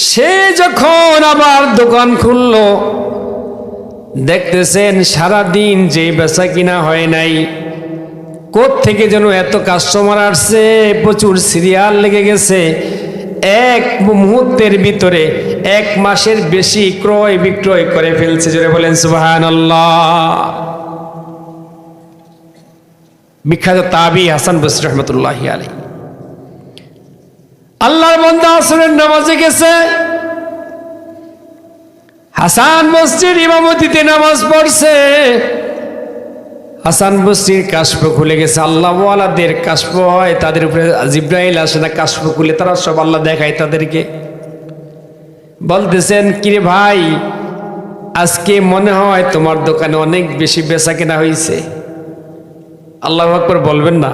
সে যখন আবার দোকান খুলল, দেখতেছেন সারাদিন যে বেচা কিনা হয় নাই, কোত্থেকে যেন এত কাস্টমার আসছে, প্রচুর সিরিয়াল লেগে গেছে। এক মুহূর্তের ভিতরে 1 মাসের বেশি ক্রয় বিক্রয় করে ফেলছে। জোরে বলেন সুবহানাল্লাহ। বিখ্যাত তাবি হাসান বসরি রহমতুল্লাহি আলাইহি। আল্লাহর বান্দা আসরের নামাজে গেছে, হাসান বসরির ইমামতিতে নামাজ পড়ছে। হাসান বসরির কাশফ খুলে গেছে। আল্লাহ ওয়ালাদের কাশফ হয়, তাদের উপরে জিব্রাইল আসে না, কাশফ খুলে তারা সব আল্লাহ দেখায় তাদেরকে। বলতেছেন, কিরে ভাই, আজকে মনে হয় তোমার দোকানে অনেক বেশি বেচা কেনা হয়েছে। আল্লাহু আকবার বলবেন না?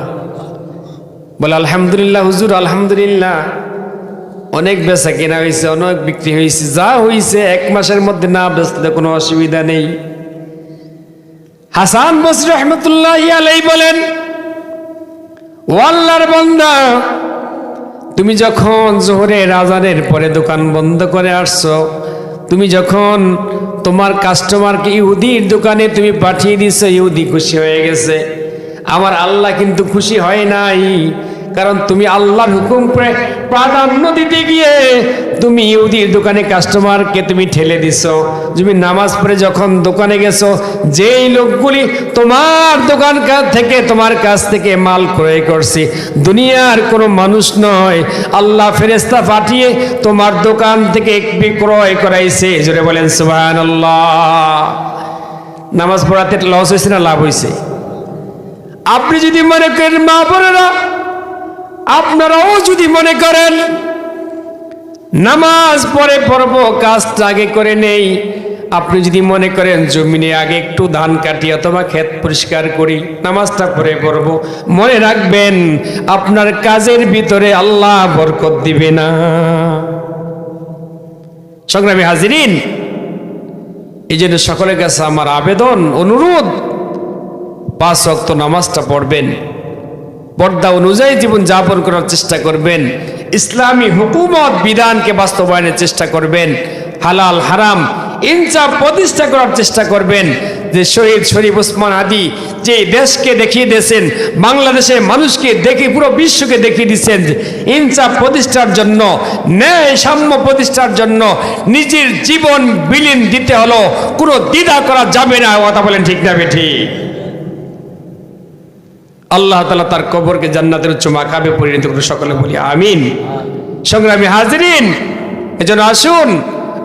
বলে আলহামদুলিল্লাহ হুজুর, আলহামদুলিল্লাহ, অনেক বেচা কেনা হয়েছে, অনেক বিক্রি হয়েছে। যা হয়েছে 1 মাসের মধ্যে না বেচতে কোনো অসুবিধা নেই। হাসান বসরি রহমতুল্লাহি আলাইহি বলেন, ও আল্লাহর বান্দা, তুমি যখন জোহরের আজানের পরে দোকান বন্ধ করে আসছো, তুমি যখন তোমার কাস্টমারকে ইহুদির দোকানে তুমি পাঠিয়ে দিছো, ইহুদি খুশি হয়ে গেছে। আমার আল্লাহ কিন্তু খুশি হয় নাই, কারণ তুমি আল্লাহর হুকুম করে প্রাধান্য দিতে গিয়ে তুমি ইহুদির দোকানে কাস্টমারকে তুমি ঠেলে দিছো। তুমি নামাজ পড়ে যখন দোকানে গেছো, যেই লোকগুলি তোমার দোকান থেকে, তোমার কাছ থেকে মাল ক্রয় করছে, দুনিয়ার কোনো মানুষ নয়, আল্লাহ ফেরেশতা পাঠিয়ে তোমার দোকান থেকে বিক্রয় করাইছে। জোরে বলেন সুবহানাল্লাহ। নামাজ পড়াতে লস হয়েছে না লাভ হয়েছে? আপনি যদি মনে করেন, মা বোনেরা আপনারাও যদি মনে করেন নামাজ পরে পড়বো, কাজটা আগে করে নেই, আপনি যদি মনে করেন জমিনে আগে একটু ধান কাটি অথবা ক্ষেত পরিষ্কার করি, নামাজটা পরে পড়বো, মনে রাখবেন আপনার কাজের ভিতরে আল্লাহ বরকত দিবে না। সংগ্রামী হাজিরিন, এই জন্য সকলের কাছে আমার আবেদন, অনুরোধ, 5 ওয়াক্ত নামাজটা পড়বেন, পর্দা অনুযায়ী জীবন যাপন করার চেষ্টা করবেন, ইসলামী হুকুমত বিধানকে বাস্তবায়নের চেষ্টা করবেন, হালাল হারাম ইনসাফ প্রতিষ্ঠা করার চেষ্টা করবেন। যে শহীদ শরীফ ওসমান হাদি যে দেশকে দেখিয়ে দিয়েছেন, বাংলাদেশের মানুষকে দেখে পুরো বিশ্বকে দেখিয়ে দিচ্ছেন ইনসাফ প্রতিষ্ঠার জন্য, ন্যায় সাম্য প্রতিষ্ঠার জন্য নিজের জীবন বিলীন দিতে হলো, কোনো দ্বিধা করা যাবে না। কথা বলেন ঠিক না বেঠি? আল্লাহ তাআলা তার কবরকে জান্নাতের উচ্চ মাকামে পরিণত করুন, সকলে বলি আমিন। সংগ্রামী হাজরিন, এজন্য আসুন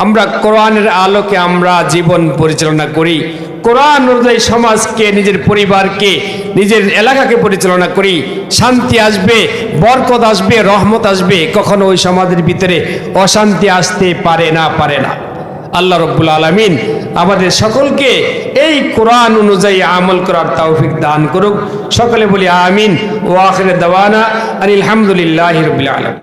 আমরা কোরআনের আলোকে আমরা জীবন পরিচালনা করি, কোরআন অনুযায়ী সমাজকে, নিজের পরিবারকে, নিজের এলাকাকে পরিচালনা করি। শান্তি আসবে, বরকত আসবে, রহমত আসবে। কখনো ওই সমাজের ভিতরে অশান্তি আসতে পারে না। আল্লাহ রাব্বুল আলামিন আমাদের সকলকে এই কোরআন অনুযায়ী আমল করার তৌফিক দান করুক। সকলে বলি আমিন। ওয়া আখিরু দাওয়ানা আলহামদুলিল্লাহি রাব্বিল আলামিন।